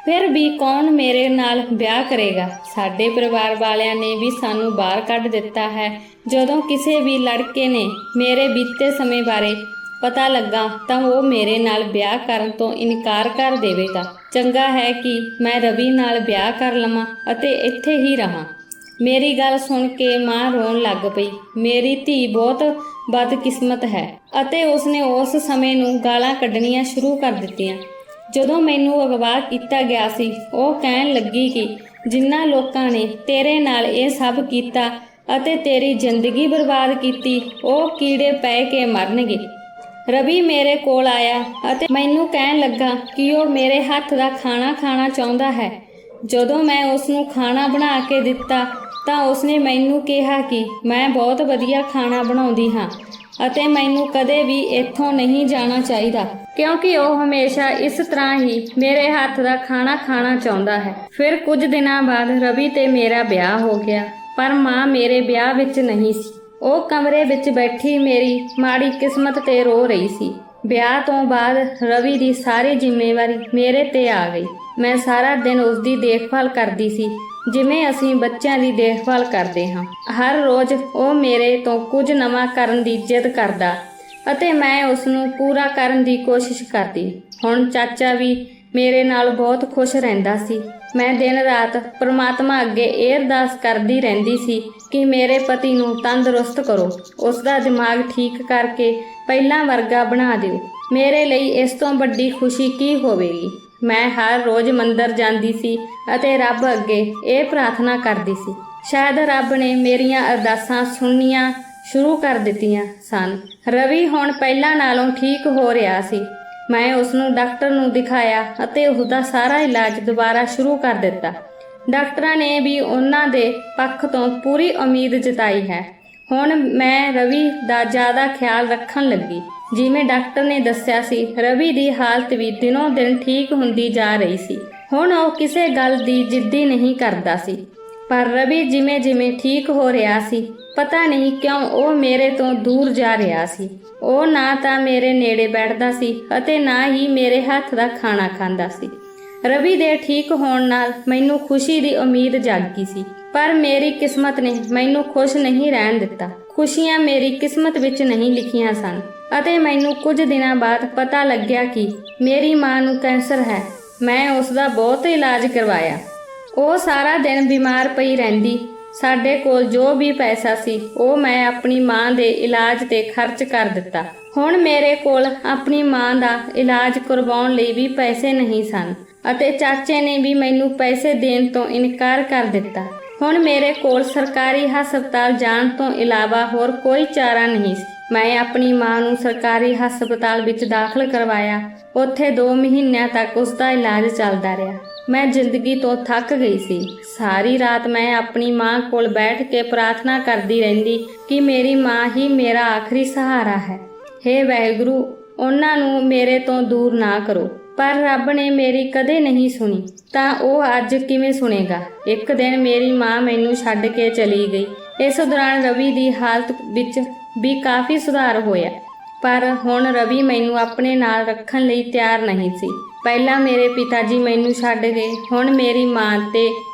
ਫਿਰ ਵੀ ਕੌਣ ਮੇਰੇ ਨਾਲ ਵਿਆਹ ਕਰੇਗਾ? ਸਾਡੇ ਪਰਿਵਾਰ ਵਾਲਿਆਂ ਨੇ ਵੀ ਸਾਨੂੰ ਬਾਹਰ ਕੱਢ ਦਿੱਤਾ ਹੈ। ਜਦੋਂ ਕਿਸੇ ਵੀ ਲੜਕੇ ਨੇ ਮੇਰੇ ਬੀਤੇ ਸਮੇਂ ਬਾਰੇ ਪਤਾ ਲੱਗਾ ਤਾਂ ਉਹ ਮੇਰੇ ਨਾਲ ਵਿਆਹ ਕਰਨ ਤੋਂ ਇਨਕਾਰ ਕਰ ਦੇਵੇਗਾ। ਚੰਗਾ ਹੈ ਕਿ ਮੈਂ ਰਵੀ ਨਾਲ ਵਿਆਹ ਕਰ ਲਵਾਂ ਅਤੇ ਇੱਥੇ ਹੀ ਰਹਾਂ। ਮੇਰੀ ਗੱਲ ਸੁਣ ਕੇ ਮਾਂ ਰੋਣ ਲੱਗ ਪਈ। ਮੇਰੀ ਧੀ ਬਹੁਤ ਬਦਕਿਸਮਤ ਹੈ ਅਤੇ ਉਸਨੇ ਉਸ ਸਮੇਂ ਨੂੰ ਗਾਲਾਂ ਕੱਢਣੀਆਂ ਸ਼ੁਰੂ ਕਰ ਦਿੱਤੀਆਂ। ਜਦੋਂ ਮੈਨੂੰ ਅਗਵਾ ਕੀਤਾ ਗਿਆ ਸੀ, ਉਹ ਕਹਿਣ ਲੱਗੀ ਕਿ ਜਿਨ੍ਹਾਂ ਲੋਕਾਂ ਨੇ ਤੇਰੇ ਨਾਲ ਇਹ ਸਭ ਕੀਤਾ ਅਤੇ ਤੇਰੀ ਜ਼ਿੰਦਗੀ ਬਰਬਾਦ ਕੀਤੀ, ਉਹ ਕੀੜੇ ਪੈ ਕੇ ਮਰਨਗੇ। ਰਵੀ ਮੇਰੇ ਕੋਲ ਆਇਆ ਅਤੇ ਮੈਨੂੰ ਕਹਿਣ ਲੱਗਾ ਕਿ ਉਹ ਮੇਰੇ ਹੱਥ ਦਾ ਖਾਣਾ ਖਾਣਾ ਚਾਹੁੰਦਾ ਹੈ। ਜਦੋਂ ਮੈਂ ਉਸ ਨੂੰ ਖਾਣਾ ਬਣਾ ਕੇ ਦਿੱਤਾ ਤਾਂ ਉਸਨੇ ਮੈਨੂੰ ਕਿਹਾ ਕਿ ਮੈਂ ਬਹੁਤ ਵਧੀਆ ਖਾਣਾ ਬਣਾਉਂਦੀ ਹਾਂ ਅਤੇ ਮੈਨੂੰ ਕਦੇ ਵੀ ਇੱਥੋਂ ਨਹੀਂ ਜਾਣਾ ਚਾਹੀਦਾ, ਕਿਉਂਕਿ ਉਹ ਹਮੇਸ਼ਾ ਇਸ ਤਰ੍ਹਾਂ ਹੀ ਮੇਰੇ ਹੱਥ ਦਾ ਖਾਣਾ ਖਾਣਾ ਚਾਹੁੰਦਾ ਹੈ। ਫਿਰ ਕੁਝ ਦਿਨਾਂ ਬਾਅਦ ਰਵੀ ਤੇ ਮੇਰਾ ਵਿਆਹ ਹੋ ਗਿਆ, ਪਰ ਮਾਂ ਮੇਰੇ ਵਿਆਹ ਵਿੱਚ ਨਹੀਂ ਸੀ। ਉਹ ਕਮਰੇ ਵਿੱਚ ਬੈਠੀ ਮੇਰੀ ਮਾੜੀ ਕਿਸਮਤ ਤੇ ਰੋ ਰਹੀ ਸੀ। ਵਿਆਹ ਤੋਂ ਬਾਅਦ ਰਵੀ ਦੀ ਸਾਰੀ ਜ਼ਿੰਮੇਵਾਰੀ ਮੇਰੇ ਤੇ ਆ ਗਈ। ਮੈਂ ਸਾਰਾ ਦਿਨ ਉਸ ਦੀ ਦੇਖਭਾਲ ਕਰਦੀ ਸੀ, ਜਿਵੇਂ ਅਸੀਂ ਬੱਚਿਆਂ ਦੀ ਦੇਖਭਾਲ ਕਰਦੇ ਹਾਂ। ਹਰ ਰੋਜ਼ ਉਹ ਮੇਰੇ ਤੋਂ ਕੁਝ ਨਵਾਂ ਕਰਨ ਦੀ ਜਿੱਦ ਕਰਦਾ ਅਤੇ ਮੈਂ ਉਸ ਨੂੰ ਪੂਰਾ ਕਰਨ ਦੀ ਕੋਸ਼ਿਸ਼ ਕਰਦੀ। ਹੁਣ ਚਾਚਾ ਵੀ ਮੇਰੇ ਨਾਲ ਬਹੁਤ ਖੁਸ਼ ਰਹਿੰਦਾ ਸੀ। ਮੈਂ ਦਿਨ ਰਾਤ ਪਰਮਾਤਮਾ ਅੱਗੇ ਇਹ ਅਰਦਾਸ ਕਰਦੀ ਰਹਿੰਦੀ ਸੀ ਕਿ ਮੇਰੇ ਪਤੀ ਨੂੰ ਤੰਦਰੁਸਤ ਕਰੋ, ਉਸ ਦਾ ਦਿਮਾਗ ਠੀਕ ਕਰਕੇ ਪਹਿਲਾਂ ਵਰਗਾ ਬਣਾ ਦਿਓ। ਮੇਰੇ ਲਈ ਇਸ ਤੋਂ ਵੱਡੀ ਖੁਸ਼ੀ ਕੀ ਹੋਵੇਗੀ। ਮੈਂ ਹਰ ਰੋਜ਼ ਮੰਦਰ ਜਾਂਦੀ ਸੀ ਅਤੇ ਰੱਬ ਅੱਗੇ ਇਹ ਪ੍ਰਾਰਥਨਾ ਕਰਦੀ ਸੀ। ਸ਼ਾਇਦ ਰੱਬ ਨੇ ਮੇਰੀਆਂ ਅਰਦਾਸਾਂ ਸੁਣਨੀਆਂ ਸ਼ੁਰੂ ਕਰ ਦਿੱਤੀਆਂ ਸਨ। ਰਵੀ ਹੁਣ ਪਹਿਲਾਂ ਨਾਲੋਂ ਠੀਕ ਹੋ ਰਿਹਾ ਸੀ। ਮੈਂ ਉਸ ਨੂੰ ਡਾਕਟਰ ਨੂੰ ਦਿਖਾਇਆ ਅਤੇ ਉਸ ਦਾ ਸਾਰਾ ਇਲਾਜ ਦੁਬਾਰਾ ਸ਼ੁਰੂ ਕਰ ਦਿੱਤਾ। ਡਾਕਟਰਾਂ ਨੇ ਵੀ ਉਹਨਾਂ ਦੇ ਪੱਖ ਤੋਂ ਪੂਰੀ ਉਮੀਦ ਜਤਾਈ ਹੈ। ਹੁਣ ਮੈਂ ਰਵੀ ਦਾ ਜ਼ਿਆਦਾ ਖਿਆਲ ਰੱਖਣ ਲੱਗੀ। ਜਿਵੇਂ ਡਾਕਟਰ ਨੇ ਦੱਸਿਆ ਸੀ, ਰਵੀ ਦੀ ਹਾਲਤ ਵੀ ਦਿਨੋਂ ਦਿਨ ਠੀਕ ਹੁੰਦੀ ਜਾ ਰਹੀ ਸੀ। ਹੁਣ ਉਹ ਕਿਸੇ ਗੱਲ ਦੀ ਜਿੱਦੀ ਨਹੀਂ ਕਰਦਾ ਸੀ। ਪਰ ਰਵੀ ਜਿਵੇਂ ਜਿਵੇਂ ਠੀਕ ਹੋ ਰਿਹਾ ਸੀ, ਪਤਾ ਨਹੀਂ ਕਿਉਂ ਉਹ ਮੇਰੇ ਤੋਂ ਦੂਰ ਜਾ ਰਿਹਾ ਸੀ। ਉਹ ਨਾ ਤਾਂ ਮੇਰੇ ਨੇੜੇ ਬੈਠਦਾ ਸੀ ਅਤੇ ਨਾ ਹੀ ਮੇਰੇ ਹੱਥ ਦਾ ਖਾਣਾ ਖਾਂਦਾ ਸੀ। ਰਵੀ ਦੇ ਠੀਕ ਹੋਣ ਨਾਲ ਮੈਨੂੰ ਖੁਸ਼ੀ ਦੀ ਉਮੀਦ ਜਾਗੀ ਸੀ, ਪਰ ਮੇਰੀ ਕਿਸਮਤ ਨੇ ਮੈਨੂੰ ਖੁਸ਼ ਨਹੀਂ ਰਹਿਣ ਦਿੱਤਾ। ਖੁਸ਼ੀਆਂ ਮੇਰੀ ਕਿਸਮਤ ਵਿੱਚ ਨਹੀਂ ਲਿਖੀਆਂ ਸਨ ਅਤੇ ਮੈਨੂੰ ਕੁਝ ਦਿਨਾਂ ਬਾਅਦ ਪਤਾ ਲੱਗਿਆ ਕਿ ਮੇਰੀ ਮਾਂ ਨੂੰ ਕੈਂਸਰ ਹੈ। ਮੈਂ ਉਸ ਦਾ ਬਹੁਤ ਇਲਾਜ ਕਰਵਾਇਆ। ਉਹ ਸਾਰਾ ਦਿਨ ਬਿਮਾਰ ਪਈ ਰਹਿੰਦੀ। ਸਾਡੇ ਕੋਲ ਜੋ ਵੀ ਪੈਸਾ ਸੀ ਉਹ ਮੈਂ ਆਪਣੀ ਮਾਂ ਦੇ ਇਲਾਜ ਤੇ ਖਰਚ ਕਰ ਦਿੱਤਾ। ਹੁਣ ਮੇਰੇ ਕੋਲ ਆਪਣੀ ਮਾਂ ਦਾ ਇਲਾਜ ਕਰਵਾਉਣ ਲਈ ਵੀ ਪੈਸੇ ਨਹੀਂ ਸਨ ਅਤੇ ਚਾਚੇ ਨੇ ਵੀ ਮੈਨੂੰ ਪੈਸੇ ਦੇਣ ਤੋਂ ਇਨਕਾਰ ਕਰ ਦਿੱਤਾ। ਹੁਣ ਮੇਰੇ ਕੋਲ ਸਰਕਾਰੀ ਹਸਪਤਾਲ ਜਾਣ ਤੋਂ ਇਲਾਵਾ ਹੋਰ ਕੋਈ ਚਾਰਾ ਨਹੀਂ ਸੀ। ਮੈਂ ਆਪਣੀ ਮਾਂ ਨੂੰ ਸਰਕਾਰੀ ਹਸਪਤਾਲ ਵਿੱਚ ਦਾਖਲ ਕਰਵਾਇਆ। ਉੱਥੇ 2 ਮਹੀਨਿਆਂ ਤੱਕ ਉਸ ਦਾ ਇਲਾਜ ਚੱਲਦਾ ਰਿਹਾ। ਮੈਂ ਜ਼ਿੰਦਗੀ ਤੋਂ ਥੱਕ ਗਈ ਸੀ। ਸਾਰੀ ਰਾਤ ਮੈਂ ਆਪਣੀ ਮਾਂ ਕੋਲ ਬੈਠ ਕੇ ਪ੍ਰਾਰਥਨਾ ਕਰਦੀ ਰਹਿੰਦੀ ਕਿ ਮੇਰੀ ਮਾਂ ਹੀ ਮੇਰਾ ਆਖਰੀ ਸਹਾਰਾ ਹੈ। ਹੇ ਵਾਹਿਗੁਰੂ, ਉਹਨਾਂ ਨੂੰ ਮੇਰੇ ਤੋਂ ਦੂਰ ਨਾ ਕਰੋ। ਪਰ ਰੱਬ ਨੇ ਮੇਰੀ ਕਦੇ ਨਹੀਂ ਸੁਣੀ, ਤਾਂ ਉਹ ਅੱਜ ਕਿਵੇਂ ਸੁਣੇਗਾ। ਇੱਕ ਦਿਨ ਮੇਰੀ ਮਾਂ ਮੈਨੂੰ ਛੱਡ ਕੇ ਚਲੀ ਗਈ। ਇਸ ਦੌਰਾਨ ਰਵੀ ਦੀ ਹਾਲਤ ਵਿੱਚ ਵੀ ਕਾਫੀ ਸੁਧਾਰ ਹੋਇਆ, ਪਰ ਹੁਣ ਰਵੀ ਮੈਨੂੰ ਆਪਣੇ ਨਾਲ ਰੱਖਣ ਲਈ ਤਿਆਰ ਨਹੀਂ ਸੀ। ਪਹਿਲਾਂ ਮੇਰੇ ਪਿਤਾ ਜੀ ਮੈਨੂੰ ਛੱਡ ਗਏ, ਹੁਣ ਮੇਰੀ ਮਾਂ ਤੇ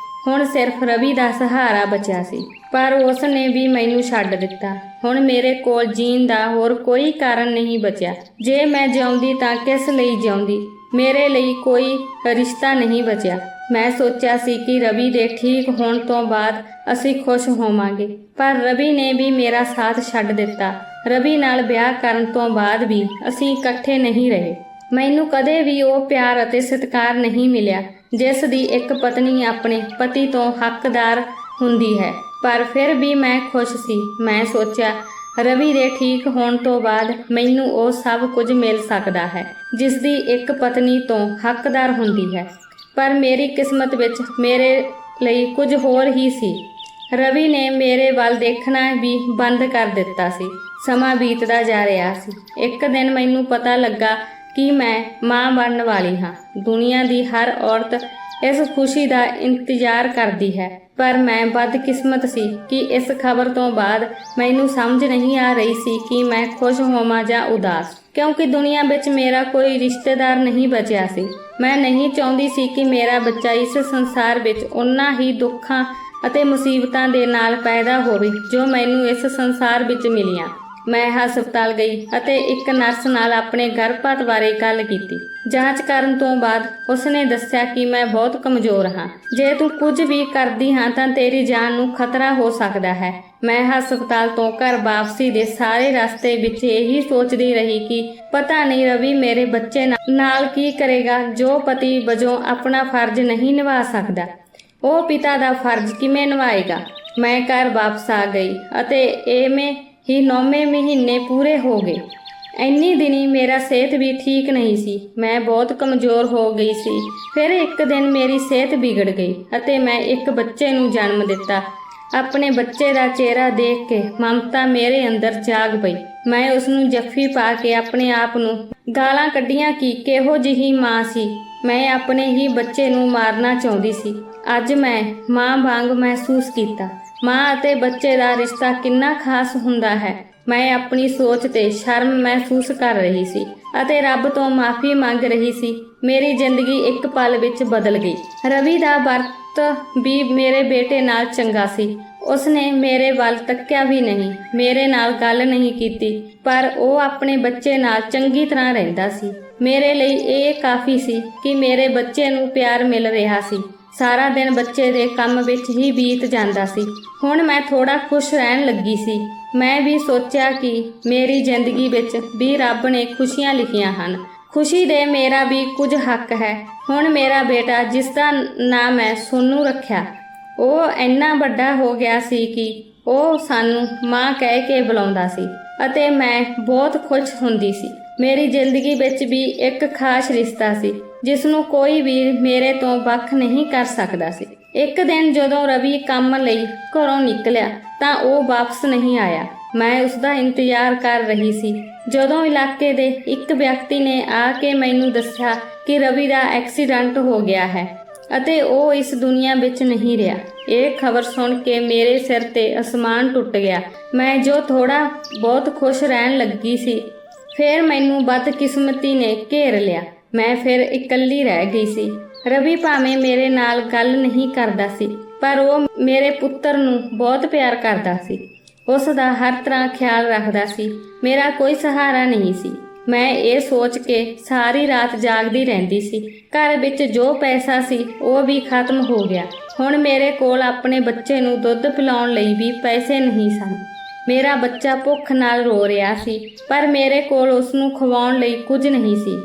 ਹੁਣ ਸਿਰਫ ਰਵੀ ਦਾ ਸਹਾਰਾ ਬਚਿਆ ਸੀ, ਪਰ ਉਸ ਨੇ ਵੀ ਮੈਨੂੰ ਛੱਡ ਦਿੱਤਾ। ਹੁਣ ਮੇਰੇ ਕੋਲ ਜੀਣ ਦਾ ਹੋਰ ਕੋਈ ਕਾਰਨ ਨਹੀਂ ਬਚਿਆ। ਜੇ ਮੈਂ ਜਿਉਂਦੀ ਤਾਂ ਕਿਸ ਲਈ ਜਿਉਂਦੀ। ਮੇਰੇ ਲਈ ਕੋਈ ਰਿਸ਼ਤਾ ਨਹੀਂ ਬਚਿਆ। ਮੈਂ ਸੋਚਿਆ ਸੀ ਕਿ ਰਵੀ ਦੇ ਠੀਕ ਹੋਣ ਤੋਂ ਬਾਅਦ ਅਸੀਂ ਖੁਸ਼ ਹੋਵਾਂਗੇ, ਪਰ ਰਵੀ ਨੇ ਵੀ ਮੇਰਾ ਸਾਥ ਛੱਡ ਦਿੱਤਾ। ਰਵੀ ਨਾਲ ਵਿਆਹ ਕਰਨ ਤੋਂ ਬਾਅਦ ਵੀ ਅਸੀਂ ਇਕੱਠੇ ਨਹੀਂ ਰਹੇ। ਮੈਨੂੰ ਕਦੇ ਵੀ ਉਹ ਪਿਆਰ ਅਤੇ ਸਤਿਕਾਰ ਨਹੀਂ ਮਿਲਿਆ ਜਿਸ ਦੀ ਇੱਕ ਪਤਨੀ ਆਪਣੇ ਪਤੀ ਤੋਂ ਹੱਕਦਾਰ ਹੁੰਦੀ ਹੈ। ਪਰ ਫਿਰ ਵੀ ਮੈਂ ਖੁਸ਼ ਸੀ। ਮੈਂ ਸੋਚਿਆ ਰਵੀ ਦੇ ਠੀਕ ਹੋਣ ਤੋਂ ਬਾਅਦ ਮੈਨੂੰ ਉਹ ਸਭ ਕੁਝ ਮਿਲ ਸਕਦਾ ਹੈ ਜਿਸ ਦੀ ਇੱਕ ਪਤਨੀ ਤੋਂ ਹੱਕਦਾਰ ਹੁੰਦੀ ਹੈ। ਪਰ ਮੇਰੀ ਕਿਸਮਤ ਵਿੱਚ ਮੇਰੇ ਲਈ ਕੁਝ ਹੋਰ ਹੀ ਸੀ। ਰਵੀ ਨੇ ਮੇਰੇ ਵੱਲ ਦੇਖਣਾ ਵੀ ਬੰਦ ਕਰ ਦਿੱਤਾ ਸੀ। ਸਮਾਂ ਬੀਤਦਾ ਜਾ ਰਿਹਾ ਸੀ। ਇੱਕ ਦਿਨ ਮੈਨੂੰ ਪਤਾ ਲੱਗਾ ਕਿ ਮੈਂ ਮਾਂ ਬਣਨ ਵਾਲੀ ਹਾਂ। ਦੁਨੀਆ ਦੀ ਹਰ ਔਰਤ ਇਸ ਖੁਸ਼ੀ ਦਾ ਇੰਤਜ਼ਾਰ ਕਰਦੀ ਹੈ, ਪਰ ਮੈਂ ਬਦਕਿਸਮਤ ਸੀ ਕਿ ਇਸ ਖਬਰ ਤੋਂ ਬਾਅਦ ਮੈਨੂੰ ਸਮਝ ਨਹੀਂ ਆ ਰਹੀ ਸੀ ਕਿ ਮੈਂ ਖੁਸ਼ ਹੋਵਾਂ ਜਾਂ ਉਦਾਸ, ਕਿਉਂਕਿ ਦੁਨੀਆ ਵਿੱਚ ਮੇਰਾ ਕੋਈ ਰਿਸ਼ਤੇਦਾਰ ਨਹੀਂ ਬਚਿਆ ਸੀ। ਮੈਂ ਨਹੀਂ ਚਾਹੁੰਦੀ ਸੀ ਕਿ ਮੇਰਾ ਬੱਚਾ ਇਸ ਸੰਸਾਰ ਵਿੱਚ ਉਨ੍ਹਾਂ ਹੀ ਦੁੱਖਾਂ ਅਤੇ ਮੁਸੀਬਤਾਂ ਦੇ ਨਾਲ ਪੈਦਾ ਹੋਵੇ ਜੋ ਮੈਨੂੰ ਇਸ ਸੰਸਾਰ ਵਿੱਚ ਮਿਲੀਆਂ। ਮੈਂ ਹਸਪਤਾਲ ਗਈ ਅਤੇ ਇੱਕ ਨਰਸ ਨਾਲ ਆਪਣੇ ਗਰਭਪਾਤ ਬਾਰੇ ਗੱਲ ਕੀਤੀ। ਜਾਂਚ ਕਰਨ ਤੋਂ ਬਾਅਦ ਉਸਨੇ ਦੱਸਿਆ ਕਿ ਮੈਂ ਬਹੁਤ ਕਮਜ਼ੋਰ ਹਾਂ। ਜੇ ਤੂੰ ਕੁਝ ਵੀ ਕਰਦੀ ਹਾਂ ਤਾਂ ਤੇਰੀ ਜਾਨ ਨੂੰ ਖਤਰਾ ਹੋ ਸਕਦਾ ਹੈ। ਮੈਂ ਹਸਪਤਾਲ ਤੋਂ ਘਰ ਵਾਪਸੀ ਦੇ ਸਾਰੇ ਰਸਤੇ ਵਿੱਚ ਇਹੀ ਸੋਚਦੀ ਰਹੀ ਕਿ ਪਤਾ ਨਹੀਂ ਰਵੀ ਮੇਰੇ ਬੱਚੇ ਨਾਲ ਕੀ ਕਰੇਗਾ। ਜੋ ਪਤੀ ਵਜੋਂ ਆਪਣਾ ਫਰਜ਼ ਨਹੀਂ ਨਿਭਾ ਸਕਦਾ, ਉਹ ਪਿਤਾ ਦਾ ਫਰਜ਼ ਕਿਵੇਂ ਨਿਭਾਏਗਾ। ਮੈਂ ਘਰ ਵਾਪਸ ਆ ਗਈ ਅਤੇ ਐਵੇਂ ਹੀ 9ਵੇਂ ਮਹੀਨੇ ਪੂਰੇ ਹੋ ਗਏ। ਇੰਨੀ ਦਿਨੀ ਮੇਰਾ ਸਿਹਤ ਵੀ ਠੀਕ ਨਹੀਂ ਸੀ। ਮੈਂ ਬਹੁਤ ਕਮਜ਼ੋਰ ਹੋ ਗਈ ਸੀ। ਫਿਰ ਇੱਕ ਦਿਨ ਮੇਰੀ ਸਿਹਤ ਵਿਗੜ ਗਈ ਅਤੇ ਮੈਂ ਇੱਕ ਬੱਚੇ ਨੂੰ ਜਨਮ ਦਿੱਤਾ। ਆਪਣੇ ਬੱਚੇ ਦਾ ਚਿਹਰਾ ਦੇਖ ਕੇ ਮਮਤਾ ਮੇਰੇ ਅੰਦਰ ਜਾਗ ਪਈ। ਮੈਂ ਉਸ ਨੂੰ ਜੱਫੀ ਪਾ ਕੇ ਆਪਣੇ ਆਪ ਨੂੰ ਗਾਲਾਂ ਕੱਢੀਆਂ ਕਿ ਕਿਹੋ ਜਿਹੀ ਮਾਂ ਸੀ। ਮੈਂ ਆਪਣੇ ਹੀ ਬੱਚੇ ਨੂੰ ਮਾਰਨਾ ਚਾਹੁੰਦੀ ਸੀ। ਅੱਜ ਮੈਂ ਮਾਂ ਵਾਂਗ ਮਹਿਸੂਸ ਕੀਤਾ। ਮਾਂ ਅਤੇ ਬੱਚੇ ਦਾ ਰਿਸ਼ਤਾ ਕਿੰਨਾ ਖਾਸ ਹੁੰਦਾ ਹੈ। ਮੈਂ ਆਪਣੀ ਸੋਚ ਤੇ ਸ਼ਰਮ ਮਹਿਸੂਸ ਕਰ ਰਹੀ ਸੀ ਅਤੇ ਰੱਬ ਤੋਂ ਮਾਫੀ ਮੰਗ ਰਹੀ ਸੀ। ਮੇਰੀ ਜ਼ਿੰਦਗੀ ਇੱਕ ਪਲ ਵਿੱਚ ਬਦਲ ਗਈ। ਰਵੀ ਦਾ ਵਰਤ ਵੀ ਮੇਰੇ ਬੇਟੇ ਨਾਲ ਚੰਗਾ ਸੀ। ਉਸਨੇ ਮੇਰੇ ਵੱਲ ਤੱਕਿਆ ਵੀ ਨਹੀਂ, ਮੇਰੇ ਨਾਲ ਗੱਲ ਨਹੀਂ ਕੀਤੀ, ਪਰ ਉਹ ਆਪਣੇ ਬੱਚੇ ਨਾਲ ਚੰਗੀ ਤਰ੍ਹਾਂ ਰਹਿੰਦਾ ਸੀ। ਮੇਰੇ ਲਈ ਇਹ ਕਾਫੀ ਸੀ ਕਿ ਮੇਰੇ ਬੱਚੇ ਨੂੰ ਪਿਆਰ ਮਿਲ ਰਿਹਾ ਸੀ। ਸਾਰਾ ਦਿਨ ਬੱਚੇ ਦੇ ਕੰਮ ਵਿੱਚ ਹੀ ਬੀਤ ਜਾਂਦਾ ਸੀ। ਹੁਣ ਮੈਂ ਥੋੜਾ ਖੁਸ਼ ਰਹਿਣ ਲੱਗੀ ਸੀ। ਮੈਂ ਵੀ ਸੋਚਿਆ ਕਿ ਮੇਰੀ ਜ਼ਿੰਦਗੀ ਵਿੱਚ ਵੀ ਰੱਬ ਨੇ ਖੁਸ਼ੀਆਂ ਲਿਖੀਆਂ ਹਨ। ਖੁਸ਼ੀ ਦੇ ਮੇਰਾ ਵੀ ਕੁਝ ਹੱਕ ਹੈ। ਹੁਣ ਮੇਰਾ ਬੇਟਾ, ਜਿਸ ਦਾ ਨਾਂ ਮੈਂ ਸੋਨੂ ਰੱਖਿਆ, ਉਹ ਇੰਨਾ ਵੱਡਾ ਹੋ ਗਿਆ ਸੀ ਕਿ ਉਹ ਸਾਨੂੰ ਮਾਂ ਕਹਿ ਕੇ ਬੁਲਾਉਂਦਾ ਸੀ ਅਤੇ ਮੈਂ ਬਹੁਤ ਖੁਸ਼ ਹੁੰਦੀ ਸੀ। ਮੇਰੀ ਜ਼ਿੰਦਗੀ ਵਿੱਚ ਵੀ ਇੱਕ ਖਾਸ ਰਿਸ਼ਤਾ ਸੀ ਜਿਸ ਨੂੰ ਕੋਈ ਵੀ ਮੇਰੇ ਤੋਂ ਵੱਖ ਨਹੀਂ ਕਰ ਸਕਦਾ ਸੀ। ਇੱਕ ਦਿਨ ਜਦੋਂ ਰਵੀ ਕੰਮ ਲਈ ਘਰੋਂ ਨਿਕਲਿਆ ਤਾਂ ਉਹ ਵਾਪਸ ਨਹੀਂ ਆਇਆ। ਮੈਂ ਉਸਦਾ ਇੰਤਜ਼ਾਰ ਕਰ ਰਹੀ ਸੀ ਜਦੋਂ ਇਲਾਕੇ ਦੇ ਇੱਕ ਵਿਅਕਤੀ ਨੇ ਆ ਕੇ ਮੈਨੂੰ ਦੱਸਿਆ ਕਿ ਰਵੀ ਦਾ ਐਕਸੀਡੈਂਟ ਹੋ ਗਿਆ ਹੈ ਅਤੇ ਉਹ ਇਸ ਦੁਨੀਆ ਵਿੱਚ ਨਹੀਂ ਰਿਹਾ। ਇਹ ਖਬਰ ਸੁਣ ਕੇ ਮੇਰੇ ਸਿਰ ਤੇ ਅਸਮਾਨ ਟੁੱਟ ਗਿਆ। ਮੈਂ ਜੋ ਥੋੜਾ ਬਹੁਤ ਖੁਸ਼ ਰਹਿਣ ਲੱਗੀ ਸੀ, ਫਿਰ ਮੈਨੂੰ ਬਦਕਿਸਮਤੀ ਨੇ ਘੇਰ ਲਿਆ। ਮੈਂ ਫਿਰ ਇਕੱਲੀ ਰਹਿ ਗਈ ਸੀ। ਰਵੀ ਭਾਵੇਂ ਮੇਰੇ ਨਾਲ ਗੱਲ ਨਹੀਂ ਕਰਦਾ ਸੀ, ਪਰ ਉਹ ਮੇਰੇ ਪੁੱਤਰ ਨੂੰ ਬਹੁਤ ਪਿਆਰ ਕਰਦਾ ਸੀ। ਉਸ ਦਾ ਹਰ ਤਰ੍ਹਾਂ ਖਿਆਲ ਰੱਖਦਾ ਸੀ। ਮੇਰਾ ਕੋਈ ਸਹਾਰਾ ਨਹੀਂ ਸੀ। ਮੈਂ ਇਹ ਸੋਚ ਕੇ ਸਾਰੀ ਰਾਤ ਜਾਗਦੀ ਰਹਿੰਦੀ ਸੀ। ਘਰ ਵਿੱਚ ਜੋ ਪੈਸਾ ਸੀ ਉਹ ਵੀ ਖਤਮ ਹੋ ਗਿਆ। ਹੁਣ ਮੇਰੇ ਕੋਲ ਆਪਣੇ ਬੱਚੇ ਨੂੰ ਦੁੱਧ ਪਿਲਾਉਣ ਲਈ ਵੀ ਪੈਸੇ ਨਹੀਂ ਸਨ। ਮੇਰਾ ਬੱਚਾ ਭੁੱਖ ਨਾਲ ਰੋ ਰਿਹਾ ਸੀ, ਪਰ ਮੇਰੇ ਕੋਲ ਉਸ ਨੂੰ ਖਵਾਉਣ ਲਈ ਕੁਝ ਨਹੀਂ ਸੀ।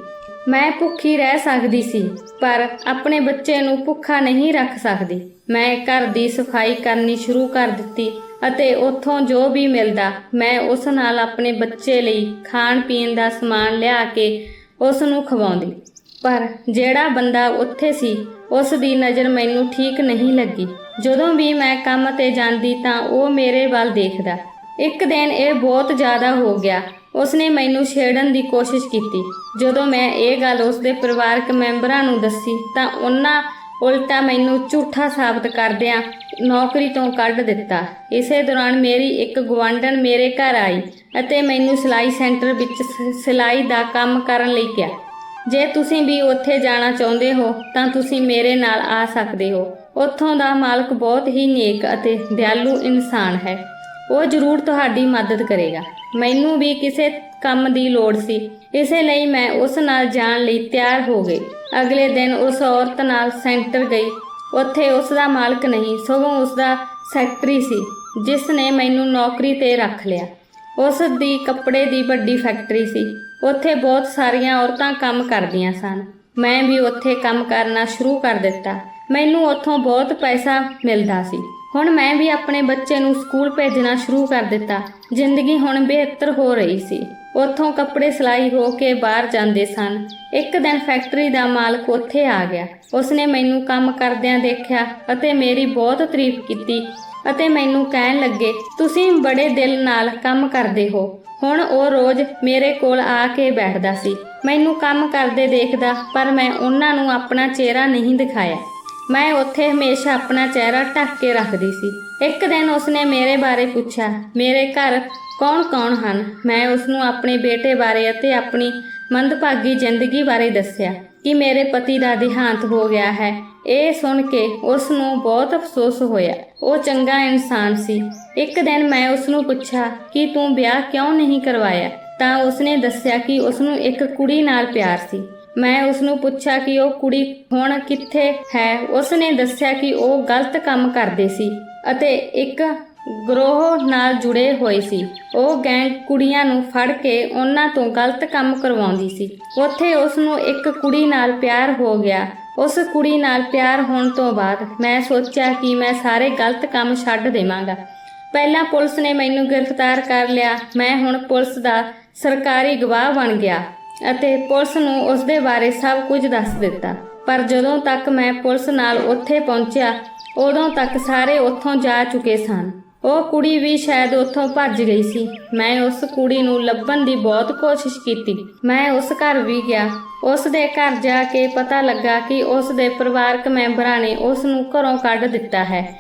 ਮੈਂ ਭੁੱਖੀ ਰਹਿ ਸਕਦੀ ਸੀ, ਪਰ ਆਪਣੇ ਬੱਚੇ ਨੂੰ ਭੁੱਖਾ ਨਹੀਂ ਰੱਖ ਸਕਦੀ। ਮੈਂ ਘਰ ਦੀ ਸਫਾਈ ਕਰਨੀ ਸ਼ੁਰੂ ਕਰ ਦਿੱਤੀ ਅਤੇ ਉੱਥੋਂ ਜੋ ਵੀ ਮਿਲਦਾ ਮੈਂ ਉਸ ਨਾਲ ਆਪਣੇ ਬੱਚੇ ਲਈ ਖਾਣ ਪੀਣ ਦਾ ਸਮਾਨ ਲਿਆ ਕੇ ਉਸ ਨੂੰ ਖਵਾਉਂਦੀ। ਪਰ ਜਿਹੜਾ ਬੰਦਾ ਉੱਥੇ ਸੀ ਉਸ ਦੀ ਨਜ਼ਰ ਮੈਨੂੰ ਠੀਕ ਨਹੀਂ ਲੱਗੀ। ਜਦੋਂ ਵੀ ਮੈਂ ਕੰਮ ਤੇ ਜਾਂਦੀ ਤਾਂ ਉਹ ਮੇਰੇ ਵੱਲ ਦੇਖਦਾ। ਇੱਕ ਦਿਨ ਇਹ ਬਹੁਤ ਜ਼ਿਆਦਾ ਹੋ ਗਿਆ। ਉਸਨੇ ਮੈਨੂੰ ਛੇੜਨ ਦੀ ਕੋਸ਼ਿਸ਼ ਕੀਤੀ। ਜਦੋਂ ਮੈਂ ਇਹ ਗੱਲ ਉਸਦੇ ਪਰਿਵਾਰਕ ਮੈਂਬਰਾਂ ਨੂੰ ਦੱਸੀ ਤਾਂ ਉਹਨਾਂ ਉਲਟਾ ਮੈਨੂੰ ਝੂਠਾ ਸਾਬਤ ਕਰਦਿਆਂ ਨੌਕਰੀ ਤੋਂ ਕੱਢ ਦਿੱਤਾ। ਇਸੇ ਦੌਰਾਨ ਮੇਰੀ ਇੱਕ ਗੁਆਂਢਣ ਮੇਰੇ ਘਰ ਆਈ ਅਤੇ ਮੈਨੂੰ ਸਿਲਾਈ ਸੈਂਟਰ ਵਿੱਚ ਸਿਲਾਈ ਦਾ ਕੰਮ ਕਰਨ ਲਈ ਕਿਹਾ। ਜੇ ਤੁਸੀਂ ਵੀ ਉੱਥੇ ਜਾਣਾ ਚਾਹੁੰਦੇ ਹੋ ਤਾਂ ਤੁਸੀਂ ਮੇਰੇ ਨਾਲ ਆ ਸਕਦੇ ਹੋ। ਉੱਥੋਂ ਦਾ ਮਾਲਕ ਬਹੁਤ ਹੀ ਨੇਕ ਅਤੇ ਦਿਆਲੂ ਇਨਸਾਨ ਹੈ। ਉਹ ਜ਼ਰੂਰ ਤੁਹਾਡੀ ਮਦਦ ਕਰੇਗਾ। ਮੈਨੂੰ ਵੀ ਕਿਸੇ ਕੰਮ ਦੀ ਲੋੜ ਸੀ, ਇਸੇ ਲਈ ਮੈਂ ਉਸ ਨਾਲ ਜਾਣ ਲਈ ਤਿਆਰ ਹੋ ਗਈ। ਅਗਲੇ ਦਿਨ ਉਸ ਔਰਤ ਨਾਲ ਸੈਂਟਰ ਗਈ। ਉੱਥੇ ਉਸ ਦਾ ਮਾਲਕ ਨਹੀਂ, ਸਗੋਂ ਉਸ ਦਾ ਸੈਕਟਰੀ ਸੀ, ਜਿਸ ਨੇ ਮੈਨੂੰ ਨੌਕਰੀ ਤੇ ਰੱਖ ਲਿਆ। ਉਸ ਦੀ ਕੱਪੜੇ ਦੀ ਵੱਡੀ ਫੈਕਟਰੀ ਸੀ। ਉੱਥੇ ਬਹੁਤ ਸਾਰੀਆਂ ਔਰਤਾਂ ਕੰਮ ਕਰਦੀਆਂ ਸਨ। ਮੈਂ ਵੀ ਉੱਥੇ ਕੰਮ ਕਰਨਾ ਸ਼ੁਰੂ ਕਰ ਦਿੱਤਾ। ਮੈਨੂੰ ਉੱਥੋਂ ਬਹੁਤ ਪੈਸਾ ਮਿਲਦਾ ਸੀ। ਹੁਣ ਮੈਂ ਵੀ ਆਪਣੇ ਬੱਚੇ ਨੂੰ ਸਕੂਲ ਭੇਜਣਾ ਸ਼ੁਰੂ ਕਰ ਦਿੱਤਾ। ਜ਼ਿੰਦਗੀ ਹੁਣ ਬਿਹਤਰ ਹੋ ਰਹੀ ਸੀ। ਉੱਥੋਂ ਕੱਪੜੇ ਸਿਲਾਈ ਹੋ ਕੇ ਬਾਹਰ ਜਾਂਦੇ ਸਨ। ਇੱਕ ਦਿਨ ਫੈਕਟਰੀ ਦਾ ਮਾਲਕ ਉੱਥੇ ਆ ਗਿਆ। ਉਸਨੇ ਮੈਨੂੰ ਕੰਮ ਕਰਦਿਆਂ ਦੇਖਿਆ ਅਤੇ ਮੇਰੀ ਬਹੁਤ ਤਾਰੀਫ ਕੀਤੀ ਅਤੇ ਮੈਨੂੰ ਕਹਿਣ ਲੱਗੇ, ਤੁਸੀਂ ਬੜੇ ਦਿਲ ਨਾਲ ਕੰਮ ਕਰਦੇ ਹੋ। ਹੁਣ ਉਹ ਰੋਜ਼ ਮੇਰੇ ਕੋਲ ਆ ਕੇ ਬੈਠਦਾ ਸੀ। ਮੈਨੂੰ ਕੰਮ ਕਰਦੇ ਦੇਖਦਾ, ਪਰ ਮੈਂ ਉਹਨਾਂ ਨੂੰ ਆਪਣਾ ਚਿਹਰਾ ਨਹੀਂ ਦਿਖਾਇਆ। ਮੈਂ ਉੱਥੇ ਹਮੇਸ਼ਾ ਆਪਣਾ ਚਿਹਰਾ ਢੱਕ ਕੇ ਰੱਖਦੀ ਸੀ। ਇੱਕ ਦਿਨ ਉਸਨੇ ਮੇਰੇ ਬਾਰੇ ਪੁੱਛਿਆ, ਮੇਰੇ ਘਰ ਕੌਣ-ਕੌਣ ਹਨ। ਮੈਂ ਉਸਨੂੰ ਆਪਣੇ ਬੇਟੇ ਬਾਰੇ ਅਤੇ ਆਪਣੀ ਮੰਦਭਾਗੀ ਜ਼ਿੰਦਗੀ ਬਾਰੇ ਦੱਸਿਆ ਕਿ ਮੇਰੇ ਪਤੀ ਦਾ ਦੇਹਾਂਤ ਹੋ ਗਿਆ ਹੈ। ਇਹ ਸੁਣ ਕੇ ਉਸ ਨੂੰ ਬਹੁਤ ਅਫਸੋਸ ਹੋਇਆ। ਉਹ ਚੰਗਾ ਇਨਸਾਨ ਸੀ। ਇੱਕ ਦਿਨ ਮੈਂ ਉਸ ਨੂੰ ਪੁੱਛਿਆ ਕਿ ਤੂੰ ਵਿਆਹ ਕਿਉਂ ਨਹੀਂ ਕਰਵਾਇਆ, ਤਾਂ ਉਸਨੇ ਦੱਸਿਆ ਕਿ ਉਸਨੂੰ ਇੱਕ ਕੁੜੀ ਨਾਲ ਪਿਆਰ ਸੀ। ਮੈਂ ਉਸਨੂੰ ਪੁੱਛਿਆ ਕਿ ਉਹ ਕੁੜੀ ਹੁਣ ਕਿੱਥੇ ਹੈ। ਉਸਨੇ ਦੱਸਿਆ ਕਿ ਉਹ ਗਲਤ ਕੰਮ ਕਰਦੇ ਸੀ ਅਤੇ ਇੱਕ ਗਰੋਹ ਨਾਲ ਜੁੜੇ ਹੋਏ ਸੀ। ਉਹ ਗੈਂਗ ਕੁੜੀਆਂ ਨੂੰ ਫੜ ਕੇ ਉਹਨਾਂ ਤੋਂ ਗਲਤ ਕੰਮ ਕਰਵਾਉਂਦੀ ਸੀ। ਉੱਥੇ ਉਸ ਨੂੰ ਇੱਕ ਕੁੜੀ ਨਾਲ ਪਿਆਰ ਹੋ ਗਿਆ। ਉਸ ਕੁੜੀ ਨਾਲ ਪਿਆਰ ਹੋਣ ਤੋਂ ਬਾਅਦ ਮੈਂ ਸੋਚਿਆ ਕਿ ਮੈਂ ਸਾਰੇ ਗਲਤ ਕੰਮ ਛੱਡ ਦੇਵਾਂਗਾ। ਪਹਿਲਾਂ ਪੁਲਿਸ ਨੇ ਮੈਨੂੰ ਗ੍ਰਿਫਤਾਰ ਕਰ ਲਿਆ। ਮੈਂ ਹੁਣ ਪੁਲਿਸ ਦਾ ਸਰਕਾਰੀ ਗਵਾਹ ਬਣ ਗਿਆ ਅਤੇ ਪੁਲਿਸ ਨੂੰ ਉਸ ਦੇ ਬਾਰੇ ਸਭ ਕੁਝ ਦੱਸ ਦਿੱਤਾ। ਪਰ ਜਦੋਂ ਤੱਕ ਮੈਂ ਪੁਲਿਸ ਨਾਲ ਉੱਥੇ ਪਹੁੰਚਿਆ, ਉਦੋਂ ਤੱਕ ਸਾਰੇ ਉੱਥੋਂ ਜਾ ਚੁੱਕੇ ਸਨ। ਉਹ ਕੁੜੀ ਵੀ ਸ਼ਾਇਦ ਉੱਥੋਂ ਭੱਜ ਗਈ ਸੀ। ਮੈਂ ਉਸ ਕੁੜੀ ਨੂੰ ਲੱਭਣ ਦੀ ਬਹੁਤ ਕੋਸ਼ਿਸ਼ ਕੀਤੀ। ਮੈਂ ਉਸ ਘਰ ਵੀ ਗਿਆ। ਉਸ ਦੇ ਘਰ ਜਾ ਕੇ ਪਤਾ ਲੱਗਾ ਕਿ ਉਸ ਦੇ ਪਰਿਵਾਰਕ ਮੈਂਬਰਾਂ ਨੇ ਉਸ ਨੂੰ ਘਰੋਂ ਕੱਢ ਦਿੱਤਾ ਹੈ।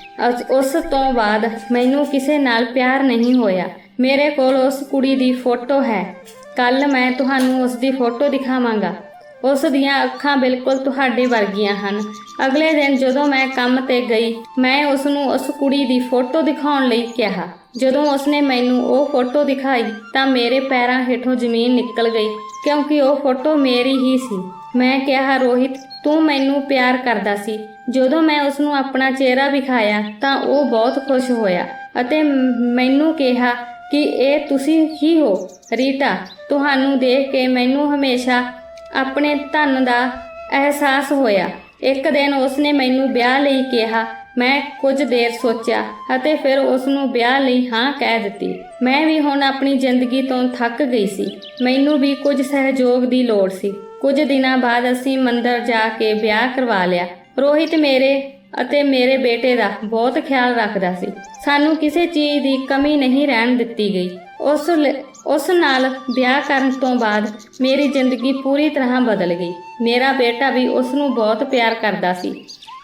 ਉਸ ਤੋਂ ਬਾਅਦ ਮੈਨੂੰ ਕਿਸੇ ਨਾਲ ਪਿਆਰ ਨਹੀਂ ਹੋਇਆ। ਮੇਰੇ ਕੋਲ ਉਸ ਕੁੜੀ ਦੀ ਫੋਟੋ ਹੈ। ਕੱਲ ਮੈਂ ਤੁਹਾਨੂੰ ਉਸ ਦੀ ਫੋਟੋ ਦਿਖਾਵਾਂਗਾ। ਉਸ ਦੀਆਂ ਅੱਖਾਂ ਬਿਲਕੁਲ ਤੁਹਾਡੇ ਵਰਗੀਆਂ ਹਨ। ਅਗਲੇ ਦਿਨ ਜਦੋਂ ਮੈਂ ਕੰਮ ਤੇ ਗਈ, ਮੈਂ ਉਸ ਨੂੰ ਉਸ ਕੁੜੀ ਦੀ ਫੋਟੋ ਦਿਖਾਉਣ ਲਈ ਕਿਹਾ। ਜਦੋਂ ਉਸਨੇ ਮੈਨੂੰ ਉਹ ਫੋਟੋ ਦਿਖਾਈ ਤਾਂ ਮੇਰੇ ਪੈਰਾਂ ਹੇਠੋਂ ਜ਼ਮੀਨ ਨਿਕਲ ਗਈ, ਕਿਉਂਕਿ ਉਹ ਫੋਟੋ ਮੇਰੀ ਹੀ ਸੀ। ਮੈਂ ਕਿਹਾ, ਰੋਹਿਤ, ਤੂੰ ਮੈਨੂੰ ਪਿਆਰ ਕਰਦਾ ਸੀ। ਜਦੋਂ ਮੈਂ ਉਸ ਨੂੰ ਆਪਣਾ ਚਿਹਰਾ ਵਿਖਾਇਆ ਤਾਂ ਉਹ ਬਹੁਤ ਖੁਸ਼ ਹੋਇਆ ਅਤੇ ਮੈਨੂੰ ਕਿਹਾ ਕਿ ਇਹ ਤੁਸੀਂ ਹੀ ਹੋ। ਰੀਟਾ, ਤੁਹਾਨੂੰ ਦੇਖ ਕੇ ਮੈਨੂੰ ਹਮੇਸ਼ਾ ਆਪਣੇ ਧਨ ਦਾ ਅਹਿਸਾਸ ਹੋਇਆ। ਇੱਕ ਦਿਨ ਉਸਨੇ ਮੈਨੂੰ ਵਿਆਹ ਲਈ ਕਿਹਾ। ਮੈਂ ਕੁਝ ਦੇਰ ਸੋਚਿਆ ਅਤੇ ਫਿਰ ਉਸ ਨੂੰ ਵਿਆਹ ਲਈ ਹਾਂ ਕਹਿ ਦਿੱਤੀ। ਮੈਂ ਵੀ ਹੁਣ ਆਪਣੀ ਜ਼ਿੰਦਗੀ ਤੋਂ ਥੱਕ ਗਈ ਸੀ। ਮੈਨੂੰ ਵੀ ਕੁਝ ਸਹਿਯੋਗ ਦੀ ਲੋੜ ਸੀ। ਕੁਝ ਦਿਨਾਂ ਬਾਅਦ ਅਸੀਂ ਮੰਦਰ ਜਾ ਕੇ ਵਿਆਹ ਕਰਵਾ ਲਿਆ। ਰੋਹਿਤ ਮੇਰੇ ਅਤੇ ਮੇਰੇ ਬੇਟੇ ਦਾ ਬਹੁਤ ਖਿਆਲ ਰੱਖਦਾ ਸੀ। ਸਾਨੂੰ ਕਿਸੇ ਚੀਜ਼ ਦੀ ਕਮੀ ਨਹੀਂ ਰਹਿਣ ਦਿੱਤੀ ਗਈ। ਉਸ ਨਾਲ ਵਿਆਹ ਕਰਨ ਤੋਂ ਬਾਅਦ ਮੇਰੀ ਜ਼ਿੰਦਗੀ ਪੂਰੀ ਤਰ੍ਹਾਂ ਬਦਲ ਗਈ। ਮੇਰਾ ਬੇਟਾ ਵੀ ਉਸ ਨੂੰ ਬਹੁਤ ਪਿਆਰ ਕਰਦਾ ਸੀ।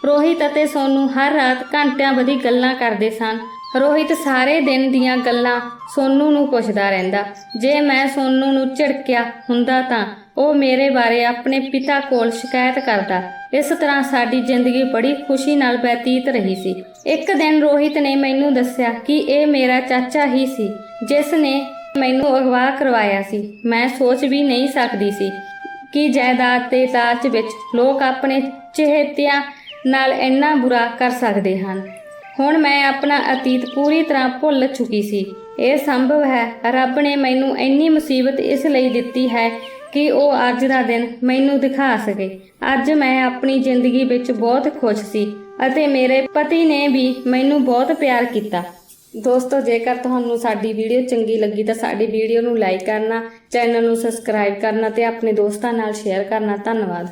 ਰੋਹਿਤ ਅਤੇ ਸੋਨੂ ਹਰ ਰਾਤ ਘੰਟਿਆਂ ਬੱਧੀ ਗੱਲਾਂ ਕਰਦੇ ਸਨ। ਰੋਹਿਤ ਸਾਰੇ ਦਿਨ ਦੀਆਂ ਗੱਲਾਂ ਸੋਨੂ ਨੂੰ ਪੁੱਛਦਾ ਰਹਿੰਦਾ। ਜੇ ਮੈਂ ਸੋਨੂ ਨੂੰ ਝਿੜਕਿਆ ਹੁੰਦਾ ਤਾਂ ਉਹ ਮੇਰੇ ਬਾਰੇ ਆਪਣੇ ਪਿਤਾ ਕੋਲ ਸ਼ਿਕਾਇਤ ਕਰਦਾ। ਇਸ ਤਰ੍ਹਾਂ ਸਾਡੀ ਜ਼ਿੰਦਗੀ ਬੜੀ ਖੁਸ਼ੀ ਨਾਲ ਬਤੀਤ ਰਹੀ ਸੀ। ਇੱਕ ਦਿਨ ਰੋਹਿਤ ਨੇ ਮੈਨੂੰ ਦੱਸਿਆ ਕਿ ਇਹ ਮੇਰਾ ਚਾਚਾ ਹੀ ਸੀ ਜਿਸ ਨੇ ਮੈਨੂੰ ਅਗਵਾ ਕਰਵਾਇਆ ਸੀ। ਮੈਂ ਸੋਚ ਵੀ ਨਹੀਂ ਸਕਦੀ ਸੀ ਕਿ ਜਾਇਦਾਦ ਤੇ ਲਾਲਚ ਵਿੱਚ ਲੋਕ ਆਪਣੇ ਚਹੇਤਿਆਂ ਨਾਲ ਇੰਨਾ ਬੁਰਾ ਕਰ ਸਕਦੇ ਹਨ। ਹੁਣ ਮੈਂ ਆਪਣਾ ਅਤੀਤ ਪੂਰੀ ਤਰ੍ਹਾਂ ਭੁੱਲ ਚੁੱਕੀ ਸੀ। ਇਹ ਸੰਭਵ ਹੈ ਰੱਬ ਨੇ ਮੈਨੂੰ ਇੰਨੀ ਮੁਸੀਬਤ ਇਸ ਲਈ ਦਿੱਤੀ ਹੈ ਕਿ ਉਹ ਅੱਜ ਦਾ ਦਿਨ ਮੈਨੂੰ ਦਿਖਾ ਸਕੇ। ਅੱਜ ਮੈਂ ਆਪਣੀ ਜ਼ਿੰਦਗੀ ਵਿੱਚ ਬਹੁਤ ਖੁਸ਼ ਸੀ ਅਤੇ ਮੇਰੇ ਪਤੀ ਨੇ ਵੀ ਮੈਨੂੰ ਬਹੁਤ ਪਿਆਰ ਕੀਤਾ। ਦੋਸਤੋ, ਜੇਕਰ ਤੁਹਾਨੂੰ ਸਾਡੀ ਵੀਡੀਓ ਚੰਗੀ ਲੱਗੀ ਤਾਂ ਸਾਡੀ ਵੀਡੀਓ ਨੂੰ ਲਾਈਕ ਕਰਨਾ, ਚੈਨਲ ਨੂੰ ਸਬਸਕ੍ਰਾਈਬ ਕਰਨਾ ਤੇ ਆਪਣੇ ਦੋਸਤਾਂ ਨਾਲ ਸ਼ੇਅਰ ਕਰਨਾ। ਧੰਨਵਾਦ।